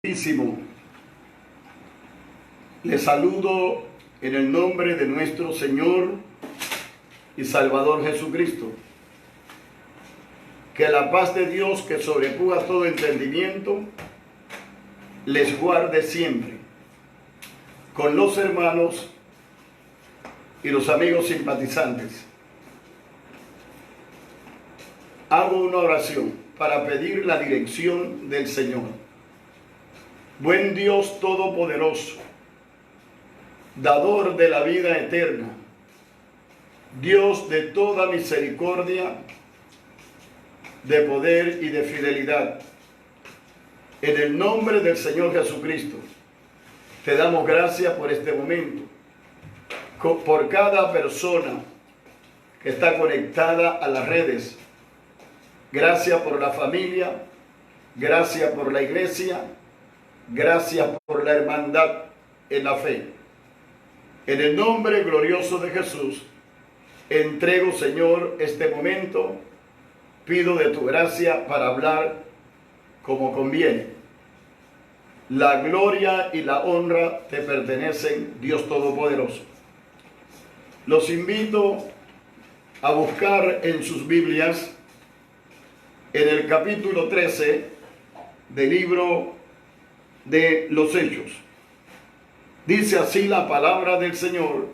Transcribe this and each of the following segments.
Les saludo en el nombre de nuestro Señor y Salvador Jesucristo. Que la paz de Dios, que sobrepuja todo entendimiento, les guarde siempre con los hermanos y los amigos simpatizantes. Hago una oración para pedir la dirección del Señor. Buen Dios todopoderoso, dador de la vida eterna, Dios de toda misericordia, de poder y de fidelidad, en el nombre del Señor Jesucristo, te damos gracias por este momento, por cada persona que está conectada a las redes. Gracias por la familia, gracias por la iglesia, gracias por la hermandad en la fe. En el nombre glorioso de Jesús, entrego, Señor, este momento. Pido de tu gracia para hablar como conviene. La gloria y la honra te pertenecen, Dios Todopoderoso. Los invito a buscar en sus Biblias, en el capítulo 13 del libro de los Hechos. Dice así la palabra del Señor,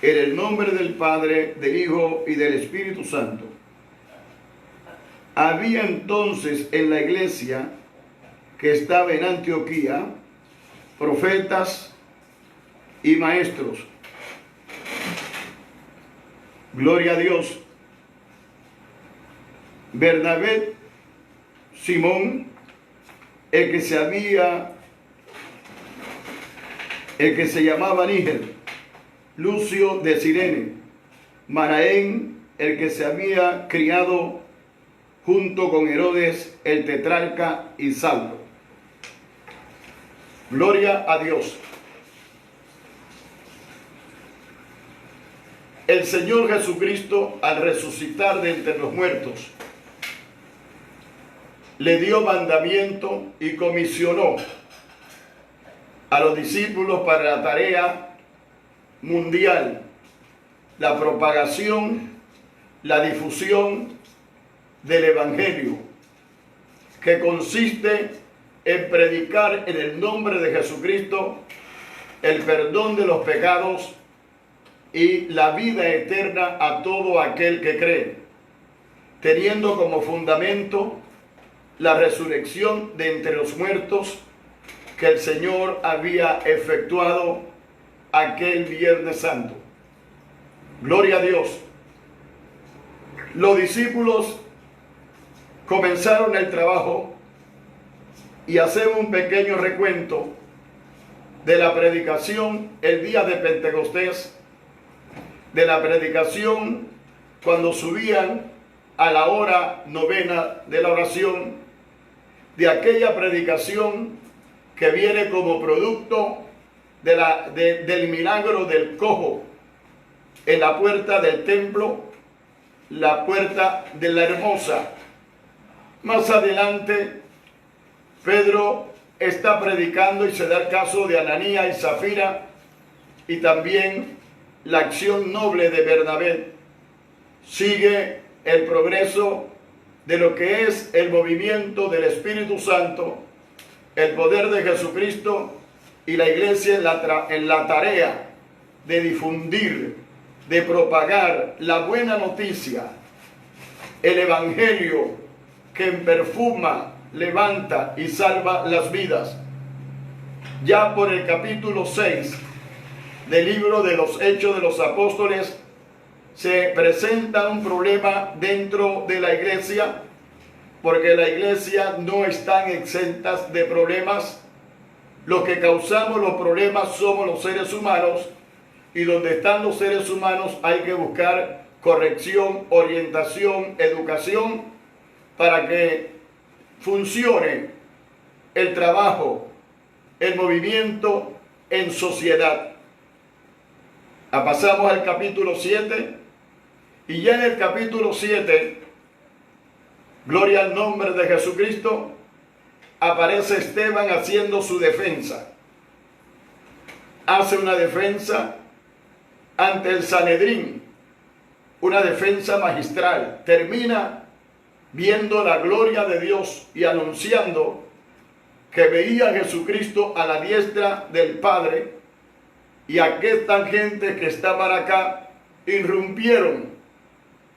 en el nombre del Padre, del Hijo y del Espíritu Santo. Había entonces en la iglesia que estaba en Antioquía profetas y maestros. Gloria a Dios. Bernabé, Simón, el que se llamaba Níger, Lucio de Cirene, Manaén, el que se había criado junto con Herodes el tetrarca, y Saulo. Gloria a Dios. El Señor Jesucristo, al resucitar de entre los muertos, le dio mandamiento y comisionó a los discípulos para la tarea mundial, la propagación, la difusión del Evangelio, que consiste en predicar en el nombre de Jesucristo el perdón de los pecados y la vida eterna a todo aquel que cree, teniendo como fundamento la resurrección de entre los muertos que el Señor había efectuado aquel Viernes Santo. Gloria a Dios. Los discípulos comenzaron el trabajo y hacemos un pequeño recuento de la predicación el día de Pentecostés, de la predicación cuando subían a la hora novena de la oración, de aquella predicación que viene como producto del milagro del cojo en la puerta del templo, la puerta de la Hermosa. Más adelante, Pedro está predicando y se da el caso de Ananías y Zafira, y también la acción noble de Bernabé. Sigue el progreso de lo que es el movimiento del Espíritu Santo, el poder de Jesucristo y la iglesia en la tarea de difundir, de propagar la buena noticia, el Evangelio que perfuma, levanta y salva las vidas. Ya por el capítulo 6 del libro de los Hechos de los Apóstoles se presenta un problema dentro de la iglesia, porque la iglesia no están exentas de problemas. Los que causamos los problemas somos los seres humanos, y donde están los seres humanos hay que buscar corrección, orientación, educación, para que funcione el trabajo, el movimiento en sociedad. Pasamos al capítulo 7, y ya en el capítulo 7, gloria al nombre de Jesucristo, aparece Esteban haciendo su defensa. Hace una defensa ante el Sanedrín, una defensa magistral. Termina viendo la gloria de Dios y anunciando que veía a Jesucristo a la diestra del Padre, y aquella gente que estaban acá irrumpieron,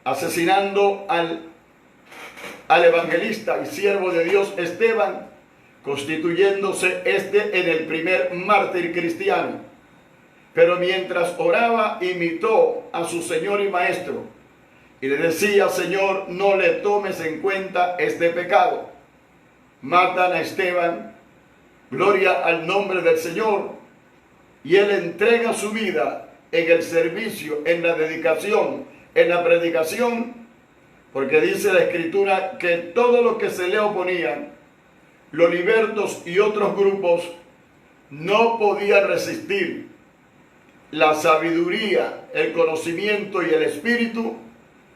asesinando al evangelista y siervo de Dios Esteban, constituyéndose en el primer mártir cristiano. Pero mientras oraba, imitó a su Señor y Maestro y le decía: Señor, no le tomes en cuenta este pecado. Matan a Esteban, gloria al nombre del Señor, y él entrega su vida en el servicio, en la dedicación, en la predicación, porque dice la Escritura que todo lo que se le oponían, los libertos y otros grupos, no podían resistir la sabiduría, el conocimiento y el espíritu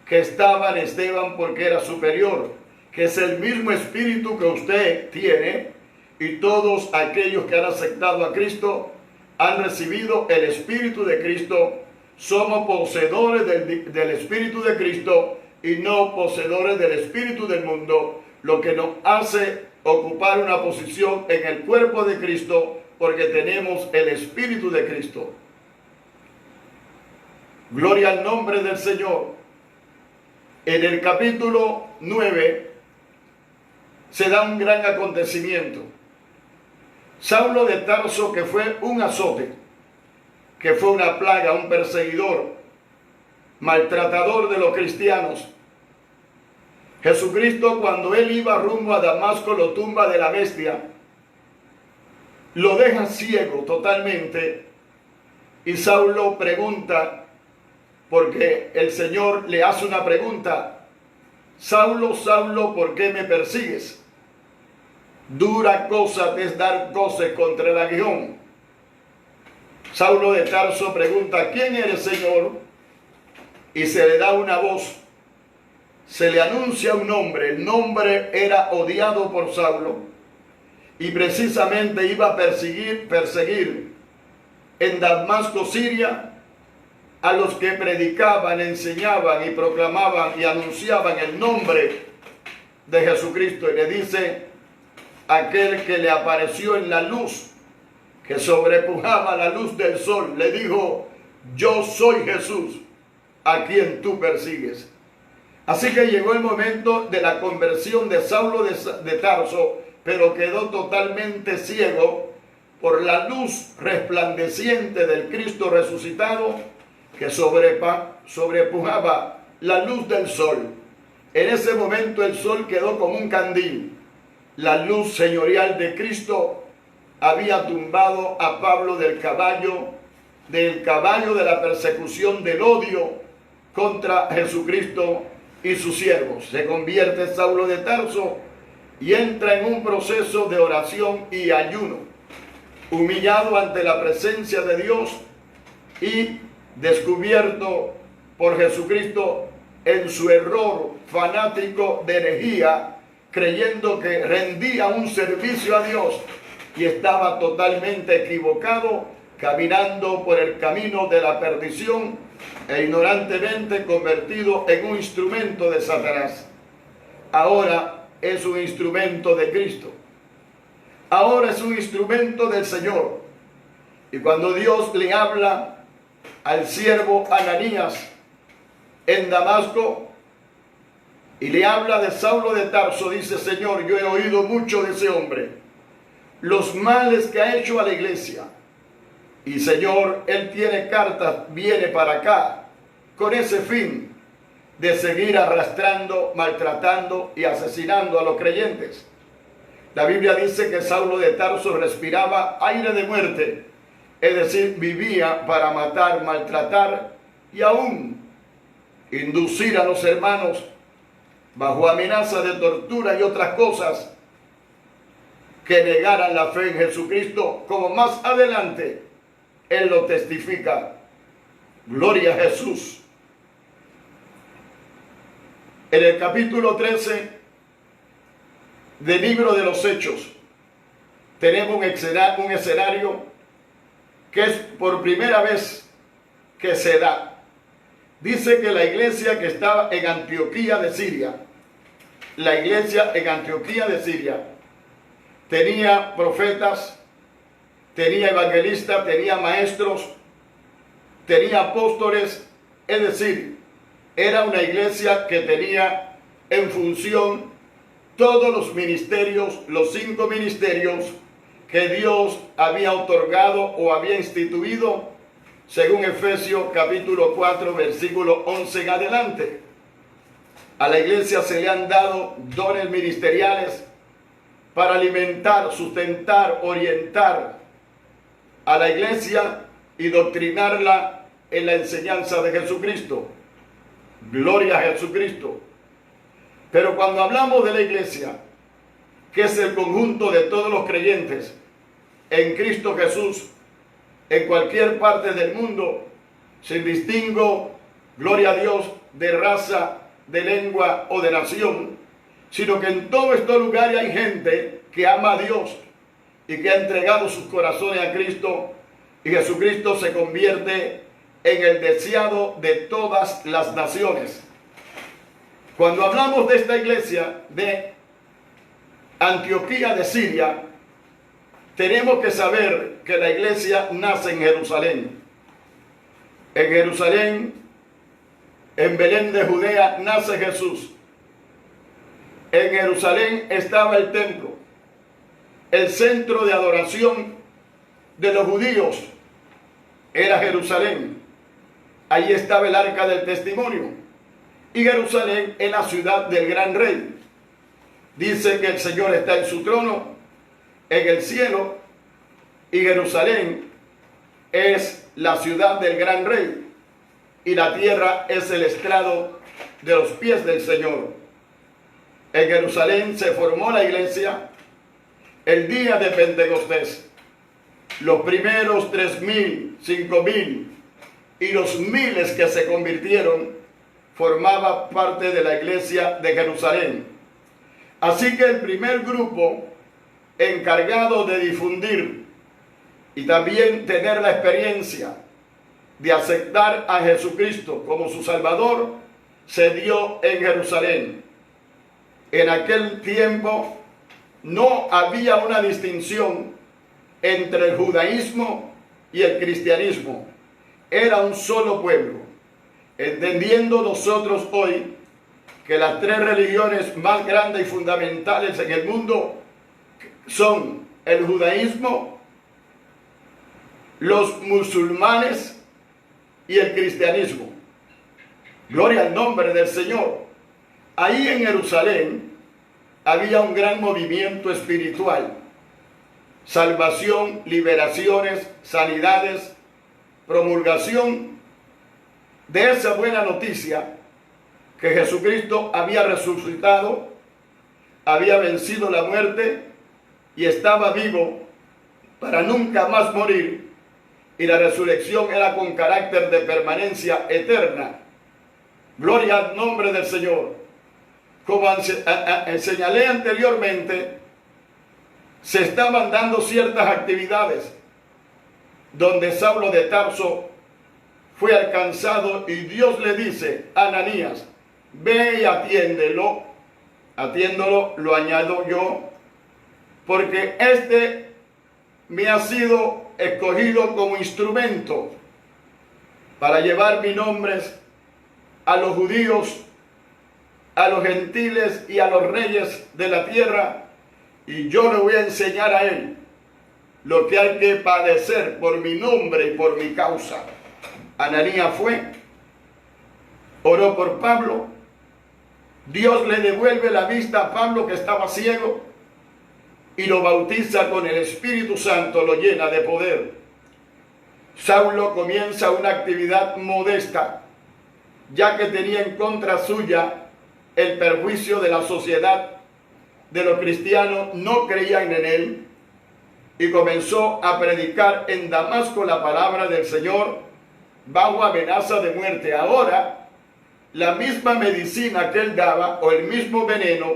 que estaba en Esteban, porque era superior, que es el mismo espíritu que usted tiene, y todos aquellos que han aceptado a Cristo han recibido el espíritu de Cristo. Somos poseedores del espíritu de Cristo y no poseedores del espíritu del mundo, lo que nos hace ocupar una posición en el cuerpo de Cristo, porque tenemos el espíritu de Cristo. Gloria al nombre del Señor. En el capítulo 9 se da un gran acontecimiento. Saulo de Tarso, que fue un azote, que fue una plaga, un perseguidor, maltratador de los cristianos. Jesucristo, cuando él iba rumbo a Damasco, lo tumba de la bestia, lo deja ciego totalmente, y Saulo pregunta, porque el Señor le hace una pregunta: Saulo, Saulo, ¿por qué me persigues? Dura cosa te es dar goces contra el aguijón. Saulo de Tarso pregunta: ¿quién eres, Señor? Y se le da una voz, se le anuncia un nombre. El nombre era odiado por Saulo, y precisamente iba a perseguir en Damasco, Siria, a los que predicaban, enseñaban y proclamaban y anunciaban el nombre de Jesucristo. Y le dice: aquel que le apareció en la luz, que sobrepujaba la luz del sol, le dijo: yo soy Jesús, a quien tú persigues. Así que llegó el momento de la conversión de Saulo de Tarso, pero quedó totalmente ciego por la luz resplandeciente del Cristo resucitado, que sobrepujaba la luz del sol. En ese momento el sol quedó como un candil. La luz señorial de Cristo había tumbado a Pablo del caballo de la persecución, del odio contra Jesucristo y sus siervos. Se convierte Saulo de Tarso y entra en un proceso de oración y ayuno, humillado ante la presencia de Dios y descubierto por Jesucristo en su error fanático de herejía, creyendo que rendía un servicio a Dios, y estaba totalmente equivocado, caminando por el camino de la perdición e ignorantemente convertido en un instrumento de Satanás. Ahora es un instrumento de Cristo. Ahora es un instrumento del Señor. Y cuando Dios le habla al siervo Ananías en Damasco y le habla de Saulo de Tarso, dice: Señor, yo he oído mucho de ese hombre, los males que ha hecho a la iglesia, y Señor, él tiene cartas, viene para acá con ese fin de seguir arrastrando, maltratando y asesinando a los creyentes. La Biblia dice que Saulo de Tarso respiraba aire de muerte, es decir, vivía para matar, maltratar y aún inducir a los hermanos, bajo amenaza de tortura y otras cosas, que negaran la fe en Jesucristo, como más adelante él lo testifica. Gloria a Jesús. En el capítulo 13 del libro de los Hechos, tenemos un escenario que es por primera vez que se da. Dice que la iglesia que estaba en Antioquía de Siria, la iglesia en Antioquía de Siria, tenía profetas, tenía evangelistas, tenía maestros, tenía apóstoles, es decir, era una iglesia que tenía en función todos los ministerios, los 5 ministerios que Dios había otorgado o había instituido, según Efesios capítulo 4, versículo 11 en adelante. A la iglesia se le han dado dones ministeriales para alimentar, sustentar, orientar a la iglesia y doctrinarla en la enseñanza de Jesucristo. Gloria a Jesucristo. Pero cuando hablamos de la iglesia, que es el conjunto de todos los creyentes en Cristo Jesús, en cualquier parte del mundo, sin distingo, gloria a Dios, de raza, de lengua o de nación, sino que en todos estos lugares hay gente que ama a Dios y que ha entregado sus corazones a Cristo, y Jesucristo se convierte en el deseado de todas las naciones. Cuando hablamos de esta iglesia de Antioquía de Siria, tenemos que saber que la iglesia nace en Jerusalén. En Jerusalén, en Belén de Judea, nace Jesús. En Jerusalén estaba el templo, el centro de adoración de los judíos era Jerusalén. Allí estaba el arca del testimonio. Y Jerusalén es la ciudad del gran rey. Dice que el Señor está en su trono en el cielo, y Jerusalén es la ciudad del gran rey, y la tierra es el estrado de los pies del Señor. En Jerusalén se formó la iglesia el día de Pentecostés. Los primeros 3.000, 5.000 y los miles que se convirtieron formaban parte de la iglesia de Jerusalén. Así que el primer grupo encargado de difundir y también tener la experiencia de aceptar a Jesucristo como su Salvador se dio en Jerusalén. En aquel tiempo no había una distinción entre el judaísmo y el cristianismo. Era un solo pueblo. Entendiendo nosotros hoy que las 3 religiones más grandes y fundamentales en el mundo son el judaísmo, los musulmanes y el cristianismo. Gloria al nombre del Señor. Ahí en Jerusalén había un gran movimiento espiritual. Salvación, liberaciones, sanidades, promulgación de esa buena noticia que Jesucristo había resucitado, había vencido la muerte y estaba vivo para nunca más morir, y la resurrección era con carácter de permanencia eterna. Gloria al nombre del Señor. Como señalé anteriormente, se estaban dando ciertas actividades donde Saulo de Tarso fue alcanzado y Dios le dice a Ananías: ve y atiéndelo. Atiéndolo, lo añado yo, porque este me ha sido escogido como instrumento para llevar mis nombres a los judíos, a los gentiles y a los reyes de la tierra, y yo le voy a enseñar a él lo que hay que padecer por mi nombre y por mi causa. Ananías fue, oró por Pablo, Dios le devuelve la vista a Pablo, que estaba ciego, y lo bautiza con el Espíritu Santo, lo llena de poder. Saulo comienza una actividad modesta, ya que tenía en contra suya el perjuicio de la sociedad, de los cristianos no creían en él, y comenzó a predicar en Damasco la palabra del Señor bajo amenaza de muerte. Ahora, la misma medicina que él daba, o el mismo veneno,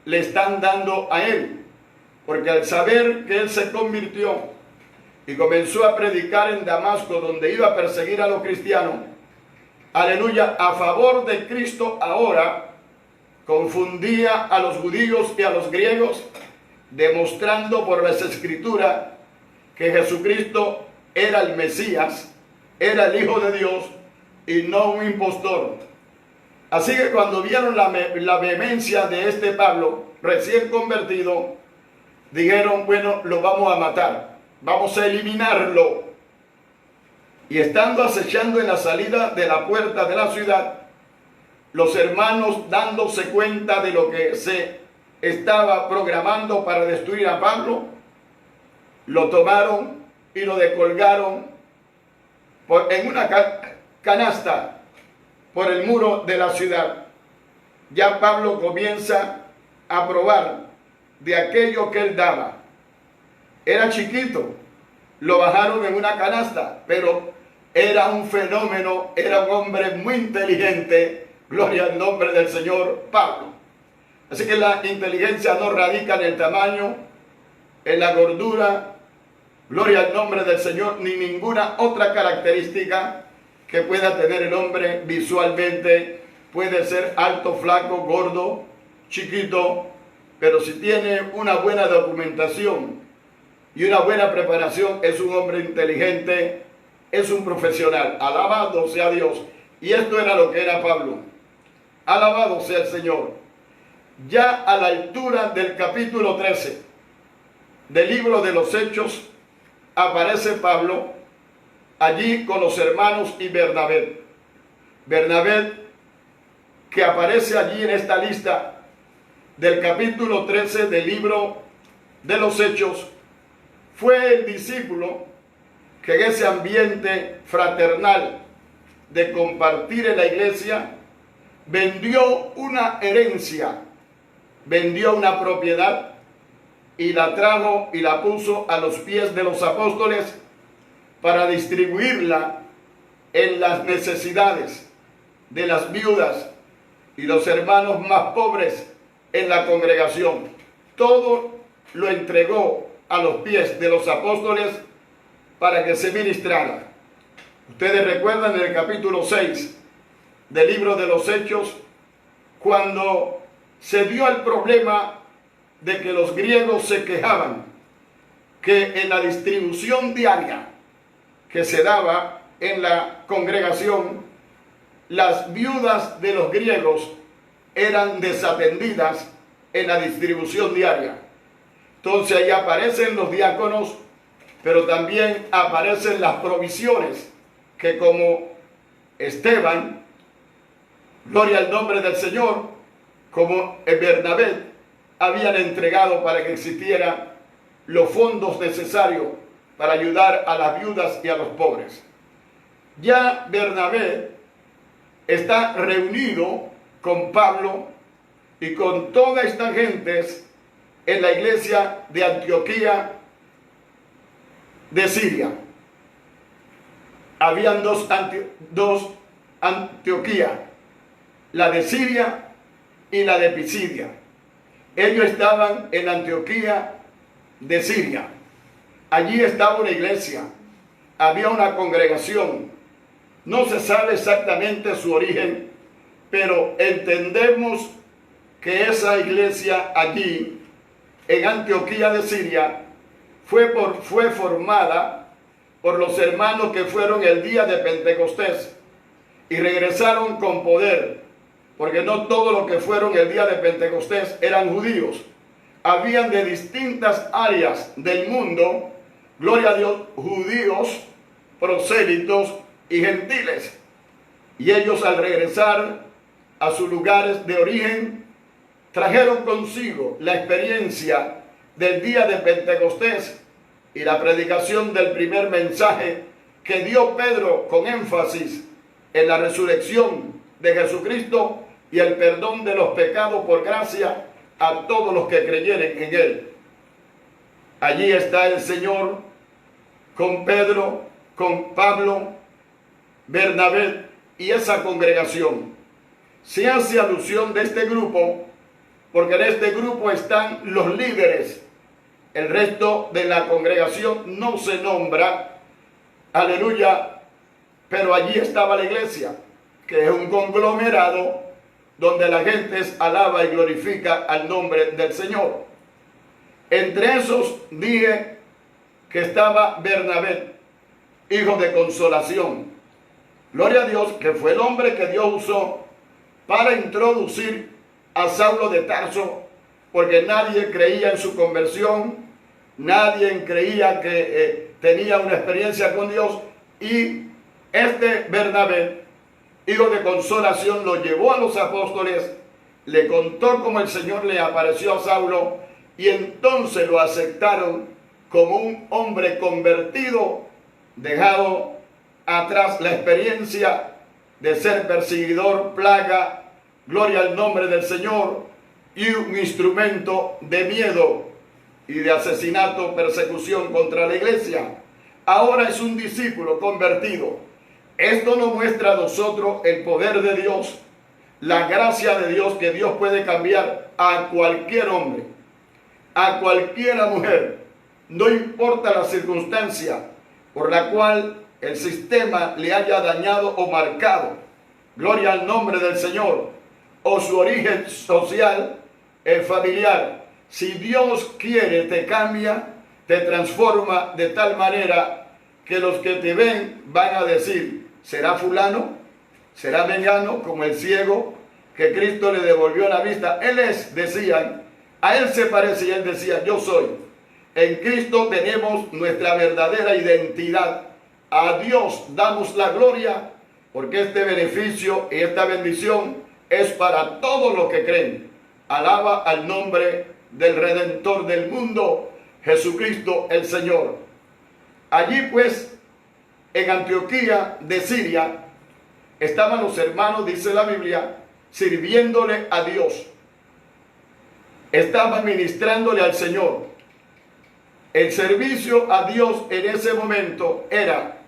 le están dando a él. porque al saber que él se convirtió y comenzó a predicar en Damasco, donde iba a perseguir a los cristianos, aleluya, a favor de Cristo ahora, confundía a los judíos y a los griegos, demostrando por las escrituras que Jesucristo era el Mesías, era el Hijo de Dios y no un impostor. Así que cuando vieron la vehemencia de este Pablo, recién convertido, dijeron, bueno, lo vamos a matar, vamos a eliminarlo. Y estando acechando en la salida de la puerta de la ciudad, los hermanos, dándose cuenta de lo que se estaba programando para destruir a Pablo, lo tomaron y lo descolgaron en una canasta por el muro de la ciudad. Ya Pablo comienza a probar de aquello que él daba. Era chiquito, lo bajaron en una canasta, pero era un fenómeno, era un hombre muy inteligente. Gloria al nombre del Señor Pablo. Así que la inteligencia no radica en el tamaño, en la gordura, gloria al nombre del Señor, ni ninguna otra característica que pueda tener el hombre visualmente. Puede ser alto, flaco, gordo, chiquito, pero si tiene una buena documentación y una buena preparación, es un hombre inteligente, es un profesional. Alabado sea Dios. Y esto era lo que era Pablo. Alabado sea el Señor. Ya a la altura del capítulo 13 del libro de los Hechos, aparece Pablo allí con los hermanos y Bernabé. Bernabé, que aparece allí en esta lista del capítulo 13 del libro de los Hechos, fue el discípulo que en ese ambiente fraternal de compartir en la iglesia, vendió una herencia, vendió una propiedad y la trajo y la puso a los pies de los apóstoles para distribuirla en las necesidades de las viudas y los hermanos más pobres en la congregación. Todo lo entregó a los pies de los apóstoles para que se ministrara. Ustedes recuerdan en el capítulo 6 del libro de los Hechos, cuando se dio el problema de que los griegos se quejaban que en la distribución diaria que se daba en la congregación, las viudas de los griegos eran desatendidas en la distribución diaria. Entonces ahí aparecen los diáconos, pero también aparecen las provisiones que, como Esteban, gloria al nombre del Señor, como Bernabé, habían entregado para que existieran los fondos necesarios para ayudar a las viudas y a los pobres. Ya Bernabé está reunido con Pablo y con toda esta gente en la iglesia de Antioquía de Siria. Habían dos Antioquías, la de Siria y la de Pisidia. Ellos estaban en Antioquía de Siria. Allí estaba una iglesia, había una congregación. No se sabe exactamente su origen, pero entendemos que esa iglesia allí, en Antioquía de Siria, fue formada por los hermanos que fueron el día de Pentecostés y regresaron con poder, porque no todos los que fueron el día de Pentecostés eran judíos. Habían de distintas áreas del mundo, gloria a Dios, judíos, prosélitos y gentiles. Y ellos, al regresar a sus lugares de origen, trajeron consigo la experiencia del día de Pentecostés y la predicación del primer mensaje que dio Pedro con énfasis en la resurrección de Jesucristo y el perdón de los pecados por gracia a todos los que creyeren en él. Allí está el Señor con Pedro, con Pablo, Bernabé y esa congregación. Se hace alusión de este grupo porque en este grupo están los líderes El resto de la congregación no se nombra, aleluya, pero allí estaba la iglesia, que es un conglomerado donde la gente alaba y glorifica al nombre del Señor. Entre esos dije que estaba Bernabé, hijo de consolación. Gloria a Dios, que fue el hombre que Dios usó para introducir a Saulo de Tarso, porque nadie creía en su conversión, nadie creía que tenía una experiencia con Dios, y este Bernabé, hijo de consolación, lo llevó a los apóstoles, le contó cómo el Señor le apareció a Saulo, y entonces lo aceptaron como un hombre convertido, dejado atrás la experiencia de ser perseguidor, plaga, gloria al nombre del Señor, y un instrumento de miedo y de asesinato, persecución contra la iglesia. Ahora es un discípulo convertido. Esto nos muestra a nosotros el poder de Dios, la gracia de Dios, que Dios puede cambiar a cualquier hombre, a cualquiera mujer, no importa la circunstancia por la cual el sistema le haya dañado o marcado, gloria al nombre del Señor, o su origen social, familiar. Si Dios quiere, te cambia, te transforma de tal manera que los que te ven van a decir: ¿será fulano? ¿Será mengano? Como el ciego que Cristo le devolvió la vista. Él es, decían, a él se parece, y él decía: yo soy. En Cristo tenemos nuestra verdadera identidad. A Dios damos la gloria, porque este beneficio y esta bendición es para todos los que creen. Alaba al nombre del Redentor del mundo, Jesucristo el Señor. Allí pues, en Antioquía de Siria, estaban los hermanos, dice la Biblia, sirviéndole a Dios. Estaban ministrándole al Señor. El servicio a Dios en ese momento era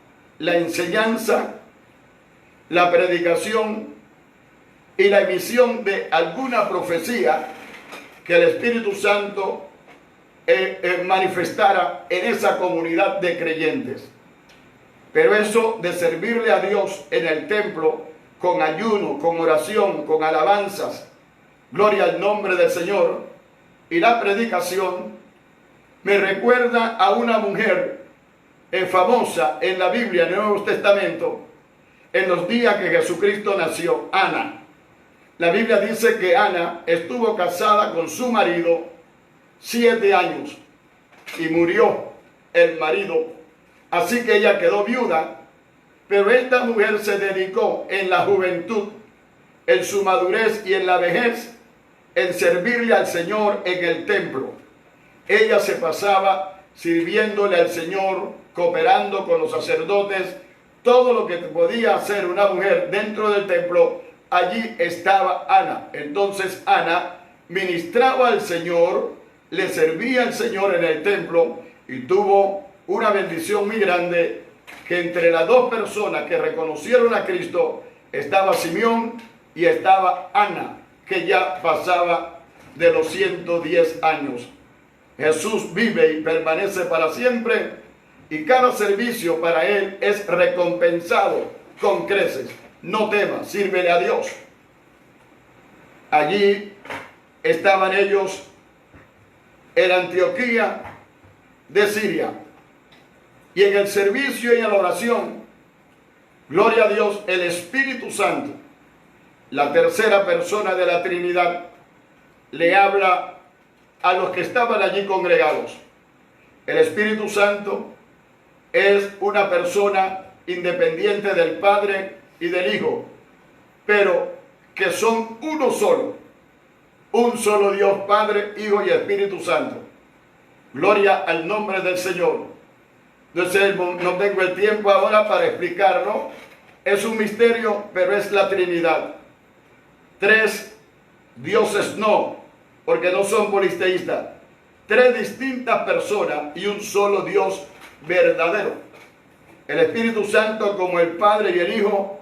la enseñanza, la predicación y la emisión de alguna profecía que el Espíritu Santo manifestara en esa comunidad de creyentes. Pero eso de servirle a Dios en el templo, con ayuno, con oración, con alabanzas, gloria al nombre del Señor, y la predicación, me recuerda a una mujer famosa en la Biblia, en el Nuevo Testamento, en los días que Jesucristo nació, Ana. La Biblia dice que Ana estuvo casada con su marido 7 años y murió el marido. Así que ella quedó viuda, pero esta mujer se dedicó en la juventud, en su madurez y en la vejez, en servirle al Señor en el templo. Ella se pasaba sirviéndole al Señor, cooperando con los sacerdotes, todo lo que podía hacer una mujer dentro del templo. Allí estaba Ana. Entonces Ana ministraba al Señor, le servía al Señor en el templo, y tuvo una bendición muy grande, que entre las dos personas que reconocieron a Cristo estaba Simeón y estaba Ana, que ya pasaba de los 110 años. Jesús vive y permanece para siempre, y cada servicio para Él es recompensado con creces. No temas, sírvele a Dios. Allí estaban ellos en Antioquía de Siria, y en el servicio y en la oración, gloria a Dios, el Espíritu Santo, la tercera persona de la Trinidad, le habla a los que estaban allí congregados. El Espíritu Santo es una persona independiente del Padre y del Hijo, pero que son uno solo, un solo Dios, Padre, Hijo y Espíritu Santo. Gloria al nombre del Señor. Entonces, no tengo el tiempo ahora para explicarlo. Es un misterio, pero es la Trinidad. 3 dioses no, porque no son polisteístas. 3 distintas personas y un solo Dios verdadero. El Espíritu Santo, como el Padre y el Hijo,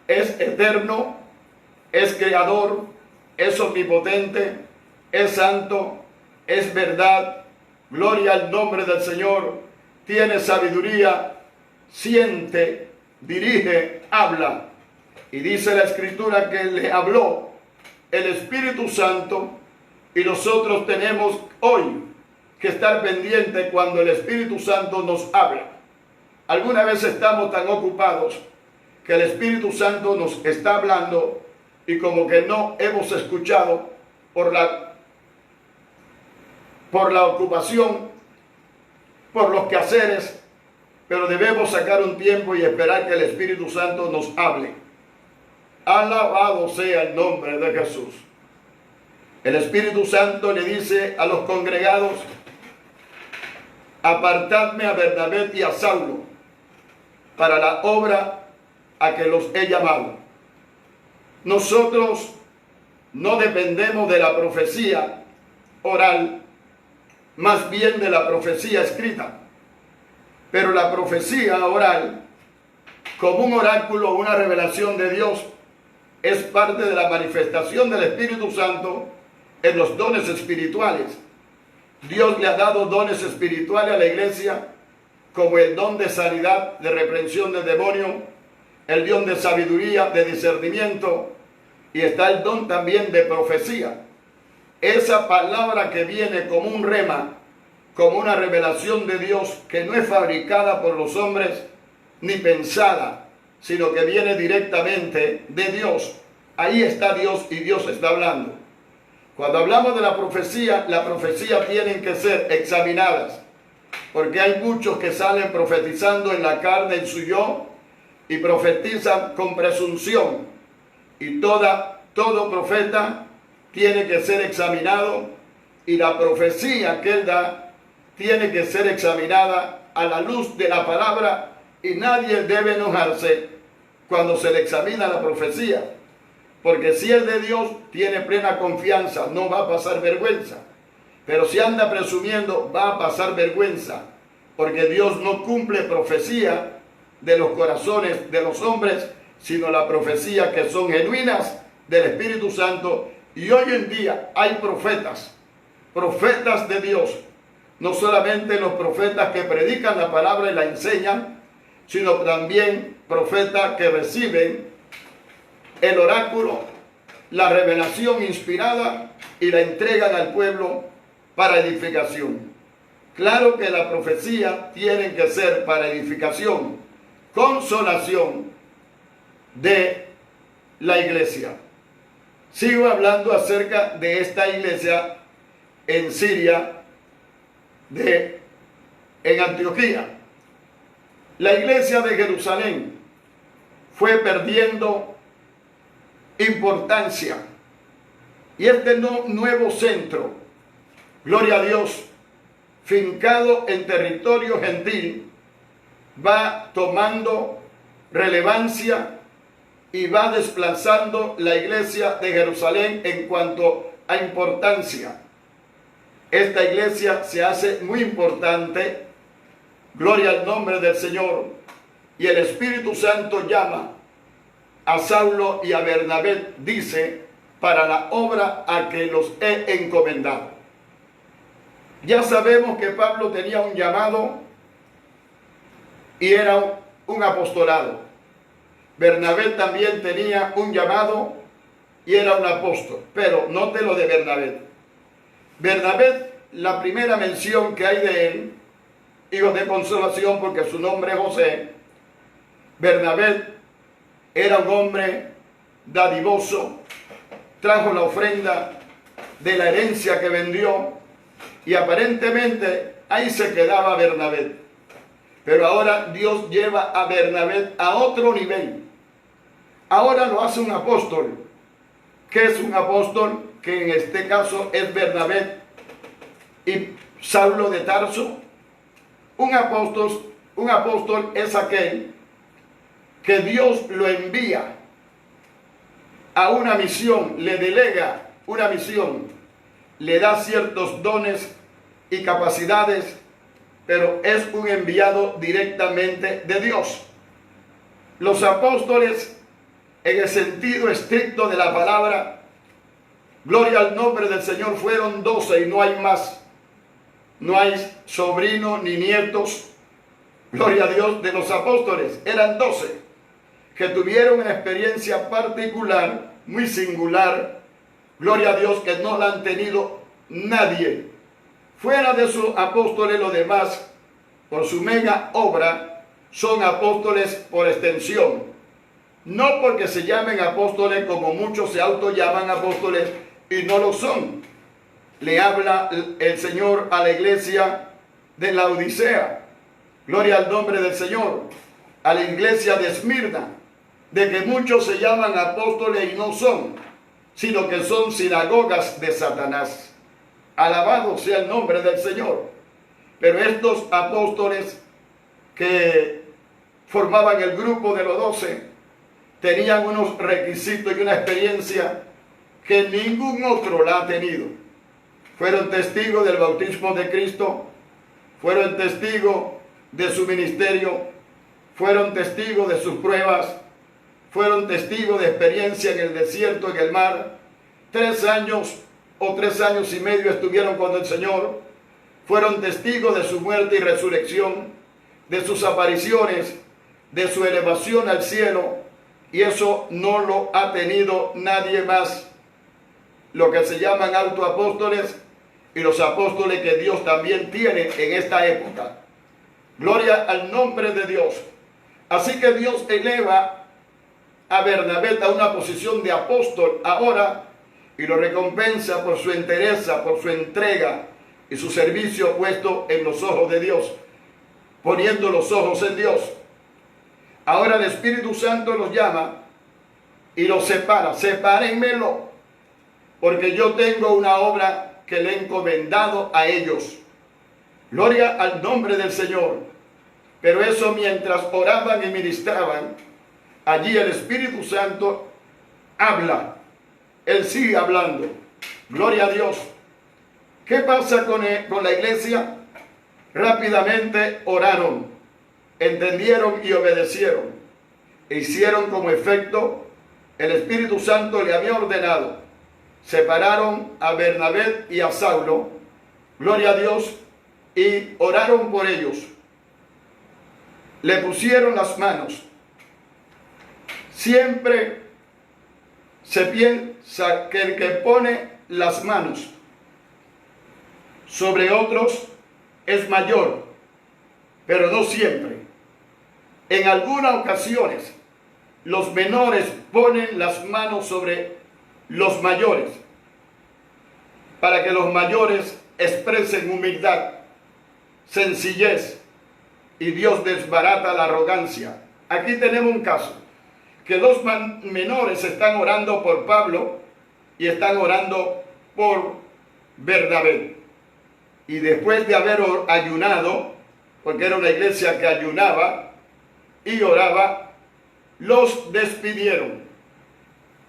es eterno, es creador, es omnipotente, es santo, es verdad, gloria al nombre del Señor, tiene sabiduría, siente, dirige, habla. Y dice la Escritura que le habló el Espíritu Santo, y nosotros tenemos hoy que estar pendientes cuando el Espíritu Santo nos habla. Alguna vez estamos tan ocupados que el Espíritu Santo nos está hablando y como que no hemos escuchado por la ocupación, por los quehaceres, pero debemos sacar un tiempo y esperar que el Espíritu Santo nos hable. Alabado sea el nombre de Jesús. El Espíritu Santo le dice a los congregados: apartadme a Bernabé y a Saulo para la obra a que los he llamado. Nosotros no dependemos de la profecía oral, más bien de la profecía escrita. Pero la profecía oral, como un oráculo o una revelación de Dios, es parte de la manifestación del Espíritu Santo en los dones espirituales. Dios le ha dado dones espirituales a la iglesia, como el don de sanidad, de reprensión del demonio, el don de sabiduría, de discernimiento, y está el don también de profecía. Esa palabra que viene como un rema, como una revelación de Dios, que no es fabricada por los hombres ni pensada, sino que viene directamente de Dios. Ahí está Dios y Dios está hablando. Cuando hablamos de la profecía tienen que ser examinadas, porque hay muchos que salen profetizando en la carne, en su yo, y profetizan con presunción. Y todo profeta tiene que ser examinado, y la profecía que él da tiene que ser examinada a la luz de la palabra, y nadie debe enojarse cuando se le examina la profecía, porque si es de Dios tiene plena confianza, no va a pasar vergüenza. Pero si anda presumiendo, va a pasar vergüenza, porque Dios no cumple profecía de los corazones de los hombres, sino la profecía que son genuinas del Espíritu Santo. Y hoy en día hay profetas de Dios, no solamente los profetas que predican la palabra y la enseñan, sino también profetas que reciben el oráculo, la revelación inspirada y la entregan al pueblo para edificación. Claro que la profecía tiene que ser para edificación, consolación de la iglesia. Sigo hablando acerca de esta iglesia en Siria, en Antioquía. La iglesia de Jerusalén fue perdiendo importancia, y este nuevo centro, gloria a Dios, fincado en territorio gentil, va tomando relevancia y va desplazando la iglesia de Jerusalén en cuanto a importancia. Esta iglesia se hace muy importante, gloria al nombre del Señor, y el Espíritu Santo llama a Saulo y a Bernabé, dice, para la obra a que los he encomendado. Ya sabemos que Pablo tenía un llamado y era un apostolado. Bernabé también tenía un llamado y era un apóstol. Pero note lo de Bernabé. Bernabé, la primera mención que hay de él, hijo de consolación porque su nombre es José. Bernabé era un hombre dadivoso, trajo la ofrenda de la herencia que vendió, y aparentemente ahí se quedaba Bernabé. Pero ahora Dios lleva a Bernabé a otro nivel. Ahora lo hace un apóstol. ¿Qué es un apóstol? Que en este caso es Bernabé y Saulo de Tarso. Un apóstol es aquel que Dios lo envía a una misión, le delega una misión, le da ciertos dones y capacidades, pero es un enviado directamente de Dios. Los apóstoles, en el sentido estricto de la palabra, gloria al nombre del Señor, fueron 12 y no hay más. no hay sobrinos ni nietos, gloria a Dios, de los apóstoles. Eran 12 que tuvieron una experiencia particular, muy singular, gloria a Dios, que no la han tenido nadie. Fuera de sus apóstoles, los demás, por su mega obra, son apóstoles por extensión. No porque se llamen apóstoles como muchos se autollaman apóstoles y no lo son. Le habla el Señor a la iglesia de la Odisea. Gloria al nombre del Señor. A la iglesia de Esmirna. De que muchos se llaman apóstoles y no son, sino que son sinagogas de Satanás. Alabado sea el nombre del Señor. Pero estos apóstoles que formaban el grupo de los 12 tenían unos requisitos y una experiencia que ningún otro la ha tenido. Fueron testigos del bautismo de Cristo, fueron testigos de su ministerio, fueron testigos de sus pruebas, fueron testigos de experiencia en el desierto, en el mar. 3 años o 3 años y medio estuvieron con el Señor. Fueron testigos de su muerte y resurrección, de sus apariciones, de su elevación al cielo, y eso no lo ha tenido nadie más. Lo que se llaman autoapóstoles y los apóstoles que Dios también tiene en esta época. Gloria al nombre de Dios. Así que Dios eleva a Bernabé a una posición de apóstol ahora y lo recompensa por su entereza, por su entrega y su servicio puesto en los ojos de Dios, poniendo los ojos en Dios. Ahora el Espíritu Santo los llama y los separa. Sepárenmelo, porque yo tengo una obra que le he encomendado a ellos. Gloria al nombre del Señor. Pero eso mientras oraban y ministraban, allí el Espíritu Santo habla. Él sigue hablando. Gloria a Dios. ¿Qué pasa con la iglesia? Rápidamente oraron, entendieron y obedecieron. E hicieron como efecto, el Espíritu Santo le había ordenado. Separaron a Bernabé y a Saulo, gloria a Dios, y oraron por ellos. Le pusieron las manos. Siempre se piensa que el que pone las manos sobre otros es mayor, pero no siempre. En algunas ocasiones, los menores ponen las manos sobre los mayores, para que los mayores expresen humildad, sencillez, y Dios desbarata la arrogancia. Aquí tenemos un caso, que los menores están orando por Pablo y están orando por Bernabé. Y después de haber ayunado, porque era una iglesia que ayunaba y oraba, los despidieron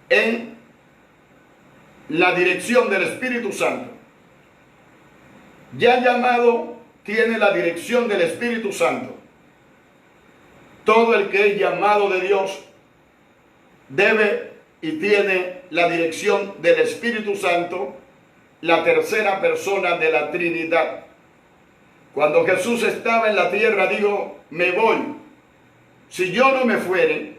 en la dirección del Espíritu Santo. Ya llamado tiene la dirección del Espíritu Santo. Todo el que es llamado de Dios debe y tiene la dirección del Espíritu Santo, la tercera persona de la Trinidad. Cuando Jesús estaba en la tierra, dijo: me voy. Si yo no me fuere,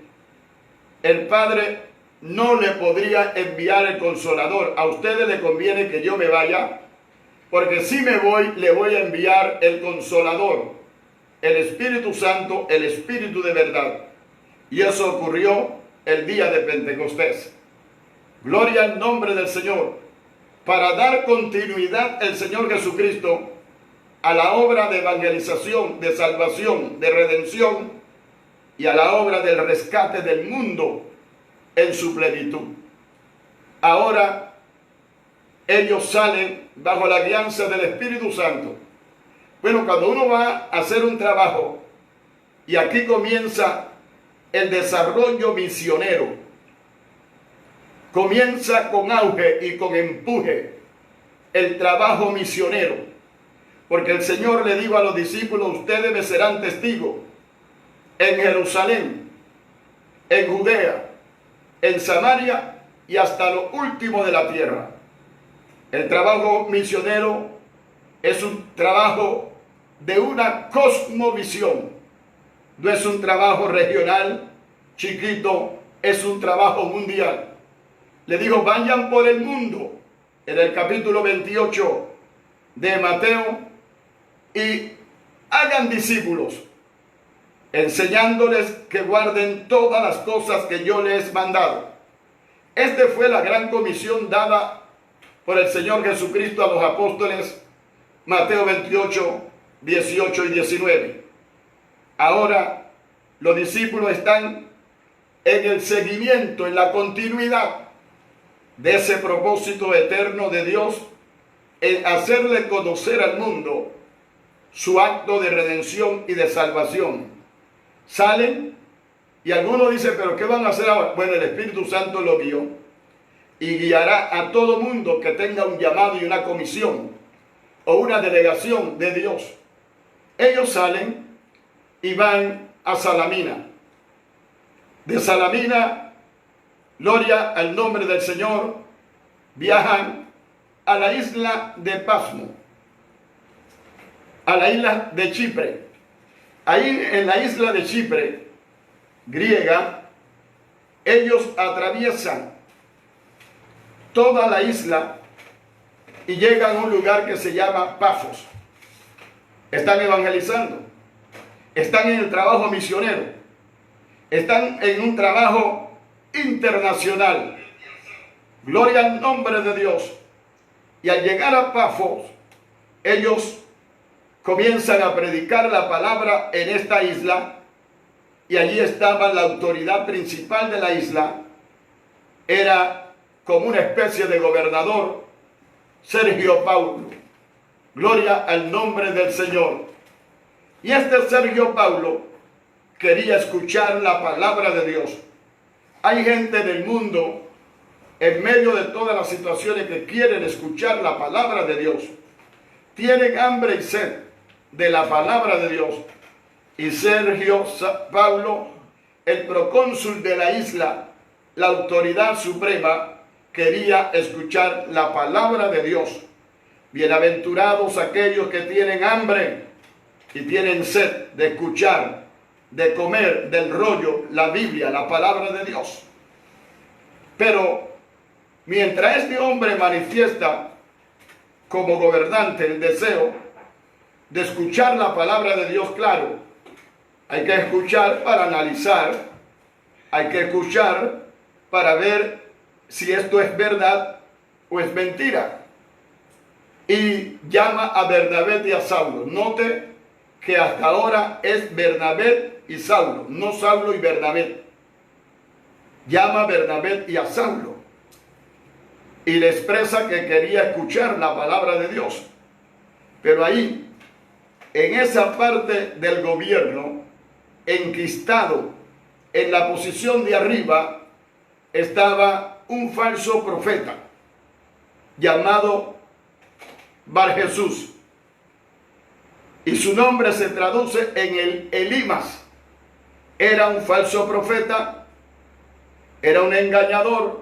el Padre no le podría enviar el Consolador. A ustedes les conviene que yo me vaya, porque si me voy, le voy a enviar el Consolador, el Espíritu Santo, el Espíritu de verdad. Y eso ocurrió el día de Pentecostés. Gloria al nombre del Señor. Para dar continuidad el Señor Jesucristo a la obra de evangelización, de salvación, de redención y a la obra del rescate del mundo en su plenitud. Ahora ellos salen bajo la guianza del Espíritu Santo. Bueno, cuando uno va a hacer un trabajo, y aquí comienza el desarrollo misionero, comienza con auge y con empuje el trabajo misionero, porque el Señor le dijo a los discípulos: ustedes me serán testigos en Jerusalén, en Judea, en Samaria y hasta lo último de la tierra. El trabajo misionero es un trabajo de una cosmovisión. No es un trabajo regional, chiquito, es un trabajo mundial. Le dijo, vayan por el mundo, en el capítulo 28 de Mateo, y hagan discípulos, enseñándoles que guarden todas las cosas que yo les he mandado. Esta fue la gran comisión dada por el Señor Jesucristo a los apóstoles, Mateo 28, 18 y 19. Ahora los discípulos están en el seguimiento, en la continuidad de ese propósito eterno de Dios, en hacerle conocer al mundo su acto de redención y de salvación. Salen y algunos dicen, pero ¿qué van a hacer ahora? Bueno, el Espíritu Santo lo guió y guiará a todo mundo que tenga un llamado y una comisión o una delegación de Dios. Ellos salen y van a Salamina. De Salamina, gloria al nombre del Señor, viajan a la isla de Pasmo, a la isla de Chipre. Ahí en la isla de Chipre, griega, ellos atraviesan toda la isla y llegan a un lugar que se llama Pafos. Están evangelizando, están en el trabajo misionero, están en un trabajo internacional. Gloria al nombre de Dios. Y al llegar a Pafos, ellos comienzan a predicar la palabra en esta isla, y allí estaba la autoridad principal de la isla. Era como una especie de gobernador, Sergio Paulo. Gloria al nombre del Señor. Y este Sergio Paulo quería escuchar la palabra de Dios. Hay gente del mundo, en medio de todas las situaciones, que quieren escuchar la palabra de Dios. Tienen hambre y sed de la palabra de Dios. Y Sergio Paulo, el procónsul de la isla, la autoridad suprema, quería escuchar la palabra de Dios. Bienaventurados aquellos que tienen hambre y tienen sed de escuchar, de comer del rollo, la Biblia, la palabra de Dios. Pero mientras este hombre manifiesta como gobernante el deseo de escuchar la palabra de Dios, claro, hay que escuchar para analizar, hay que escuchar para ver si esto es verdad o es mentira. Y llama a Bernabé y a Saulo. Note que hasta ahora es Bernabé y Saulo, no Saulo y Bernabé. Llama a Bernabé y a Saulo y le expresa que quería escuchar la palabra de Dios. Pero ahí, en esa parte del gobierno, enquistado en la posición de arriba, estaba un falso profeta llamado Barjesús, y su nombre se traduce en el Elimas. Era un falso profeta, era un engañador,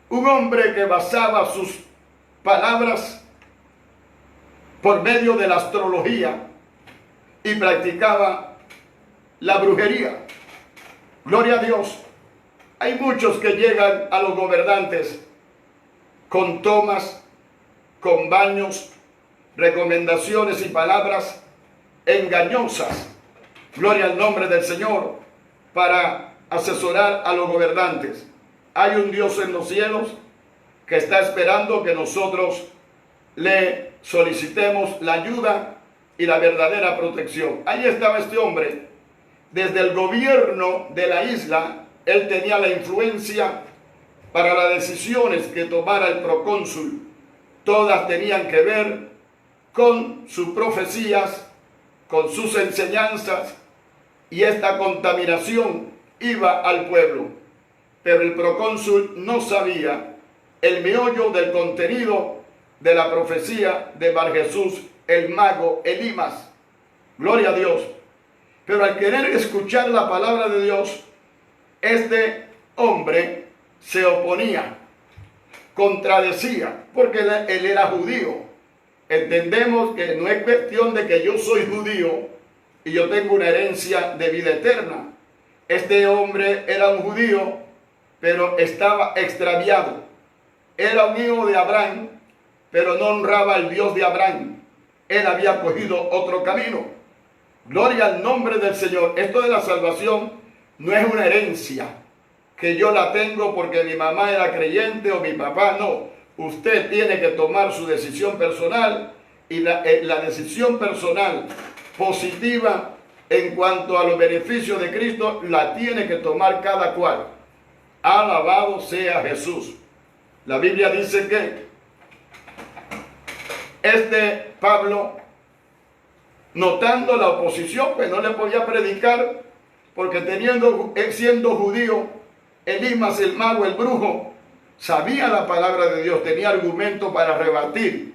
un hombre que basaba sus palabras por medio de la astrología y practicaba la brujería. Gloria a Dios. Hay muchos que llegan a los gobernantes con tomas, con baños, recomendaciones y palabras engañosas. Gloria al nombre del Señor, para asesorar a los gobernantes. Hay un Dios en los cielos que está esperando que nosotros le solicitemos la ayuda y la verdadera protección. Ahí estaba este hombre. Desde el gobierno de la isla, él tenía la influencia para las decisiones que tomara el procónsul. Todas tenían que ver con sus profecías, con sus enseñanzas, y esta contaminación iba al pueblo. Pero el procónsul no sabía el meollo del contenido de la profecía de Barjesús, el mago Elimas. Gloria a Dios. Pero al querer escuchar la palabra de Dios, este hombre se oponía, contradecía, porque él era judío. entendemos que no es cuestión de que yo soy judío y yo tengo una herencia de vida eterna. Este hombre era un judío, pero estaba extraviado. Era un hijo de Abraham, pero no honraba al Dios de Abraham. Él había cogido otro camino. Gloria al nombre del Señor. Esto de la salvación no es una herencia que yo la tengo porque mi mamá era creyente o mi papá. No, usted tiene que tomar su decisión personal, y la decisión personal positiva en cuanto a los beneficios de Cristo la tiene que tomar cada cual. Alabado sea Jesús. La Biblia dice que Pablo, notando la oposición, pues no le podía predicar, porque siendo judío, Elimas el mago, el brujo, sabía la palabra de Dios, tenía argumento para rebatir,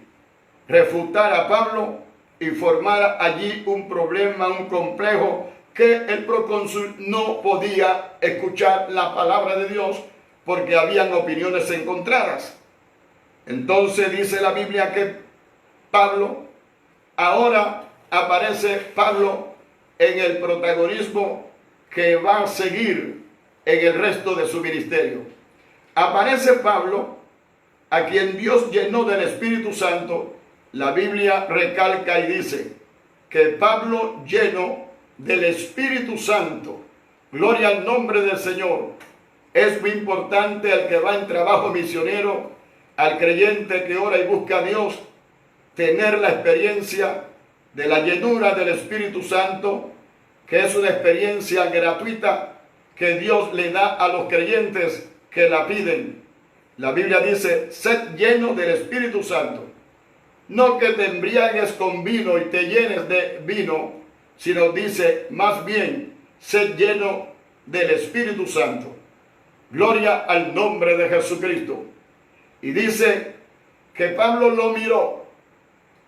refutar a Pablo y formar allí un problema, un complejo, que el procónsul no podía escuchar la palabra de Dios porque habían opiniones encontradas. Entonces dice la Biblia que ahora aparece Pablo en el protagonismo que va a seguir en el resto de su ministerio. Aparece Pablo, a quien Dios llenó del Espíritu Santo. La Biblia recalca y dice que Pablo, lleno del Espíritu Santo, gloria al nombre del Señor. Es muy importante al que va en trabajo misionero, al creyente que ora y busca a Dios, tener la experiencia de la llenura del Espíritu Santo, que es una experiencia gratuita que Dios le da a los creyentes que la piden. La Biblia dice: sed lleno del Espíritu Santo. No que te embriagues con vino y te llenes de vino, sino dice más bien: sed lleno del Espíritu Santo. Gloria al nombre de Jesucristo. Y dice que Pablo lo miró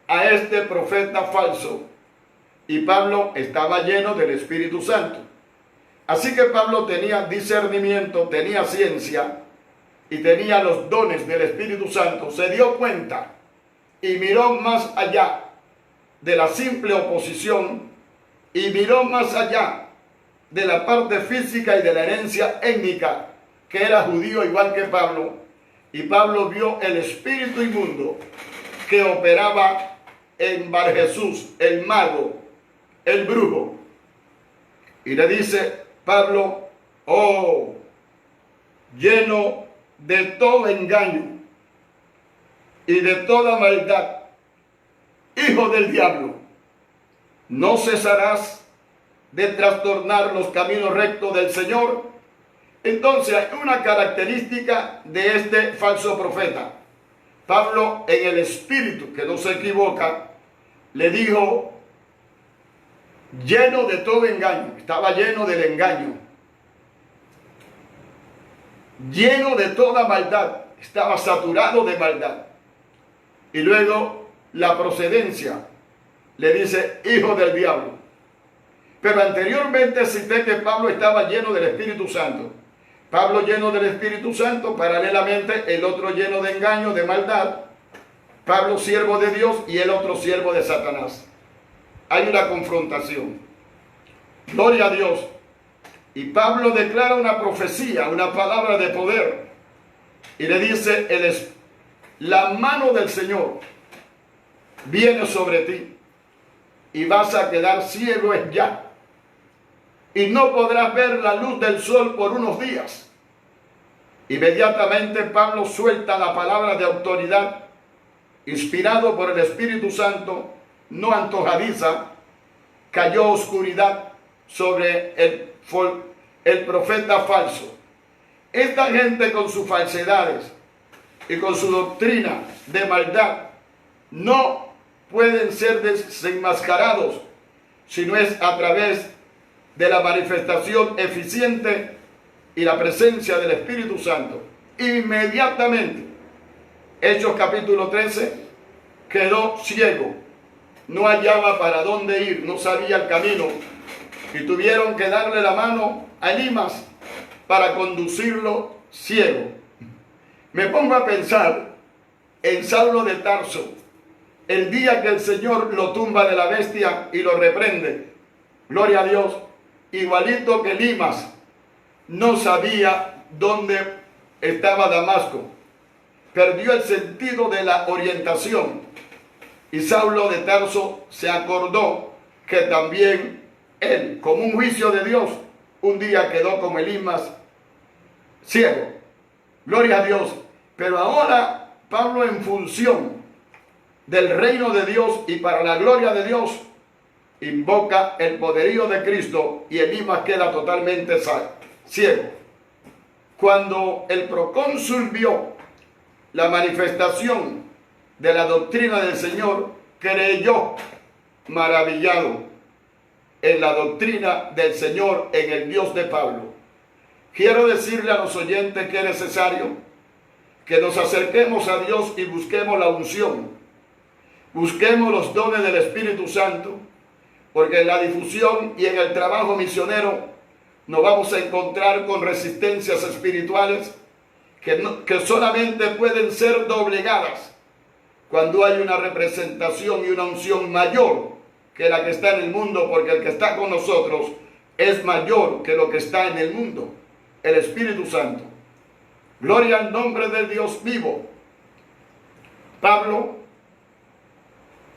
a este profeta falso, y Pablo estaba lleno del Espíritu Santo. Así que Pablo tenía discernimiento, tenía ciencia y tenía los dones del Espíritu Santo. Se dio cuenta y miró más allá de la simple oposición, y miró más allá de la parte física y de la herencia étnica, que era judío igual que Pablo. Y Pablo vio el espíritu inmundo que operaba en Bar Jesús, el mago, el brujo. Y le dice Pablo: oh, lleno de todo engaño y de toda maldad, hijo del diablo, ¿no cesarás de trastornar los caminos rectos del Señor? Entonces hay una característica de este falso profeta. Pablo, en el espíritu, que no se equivoca, le dijo: lleno de todo engaño. Estaba lleno del engaño, lleno de toda maldad, estaba saturado de maldad. Y luego la procedencia, le dice: hijo del diablo. Pero anteriormente cité que Pablo estaba lleno del Espíritu Santo. Pablo lleno del Espíritu Santo, paralelamente el otro lleno de engaño, de maldad. Pablo siervo de Dios y el otro siervo de Satanás. Hay una confrontación. Gloria a Dios. Y Pablo declara una profecía, una palabra de poder. Y le dice: la mano del Señor viene sobre ti y vas a quedar ciego ya. Y no podrás ver la luz del sol por unos días. Inmediatamente Pablo suelta la palabra de autoridad, inspirado por el Espíritu Santo, no antojadiza. Cayó oscuridad sobre el profeta falso. Esta gente, con sus falsedades y con su doctrina de maldad, no pueden ser desenmascarados si no es a través de la manifestación eficiente y la presencia del Espíritu Santo. Inmediatamente, Hechos capítulo 13, quedó ciego, no hallaba para dónde ir, no sabía el camino, y tuvieron que darle la mano a Elimas para conducirlo ciego. Me pongo a pensar en Saulo de Tarso, el día que el Señor lo tumba de la bestia y lo reprende, gloria a Dios, igualito que Elimas no sabía dónde estaba Damasco, perdió el sentido de la orientación, y Saulo de Tarso se acordó que también él, como un juicio de Dios, un día quedó como Elimas ciego. Gloria a Dios. Pero ahora Pablo, en función del reino de Dios y para la gloria de Dios, invoca el poderío de Cristo y Elimas queda totalmente ciego. Cuando el procónsul vio la manifestación de la doctrina del Señor, creyó maravillado en la doctrina del Señor, en el Dios de Pablo. Quiero decirle a los oyentes que es necesario que nos acerquemos a Dios y busquemos la unción, busquemos los dones del Espíritu Santo, porque en la difusión y en el trabajo misionero nos vamos a encontrar con resistencias espirituales que solamente pueden ser doblegadas cuando hay una representación y una unción mayor que la que está en el mundo, porque el que está con nosotros es mayor que lo que está en el mundo, el Espíritu Santo. Gloria al nombre del Dios vivo. Pablo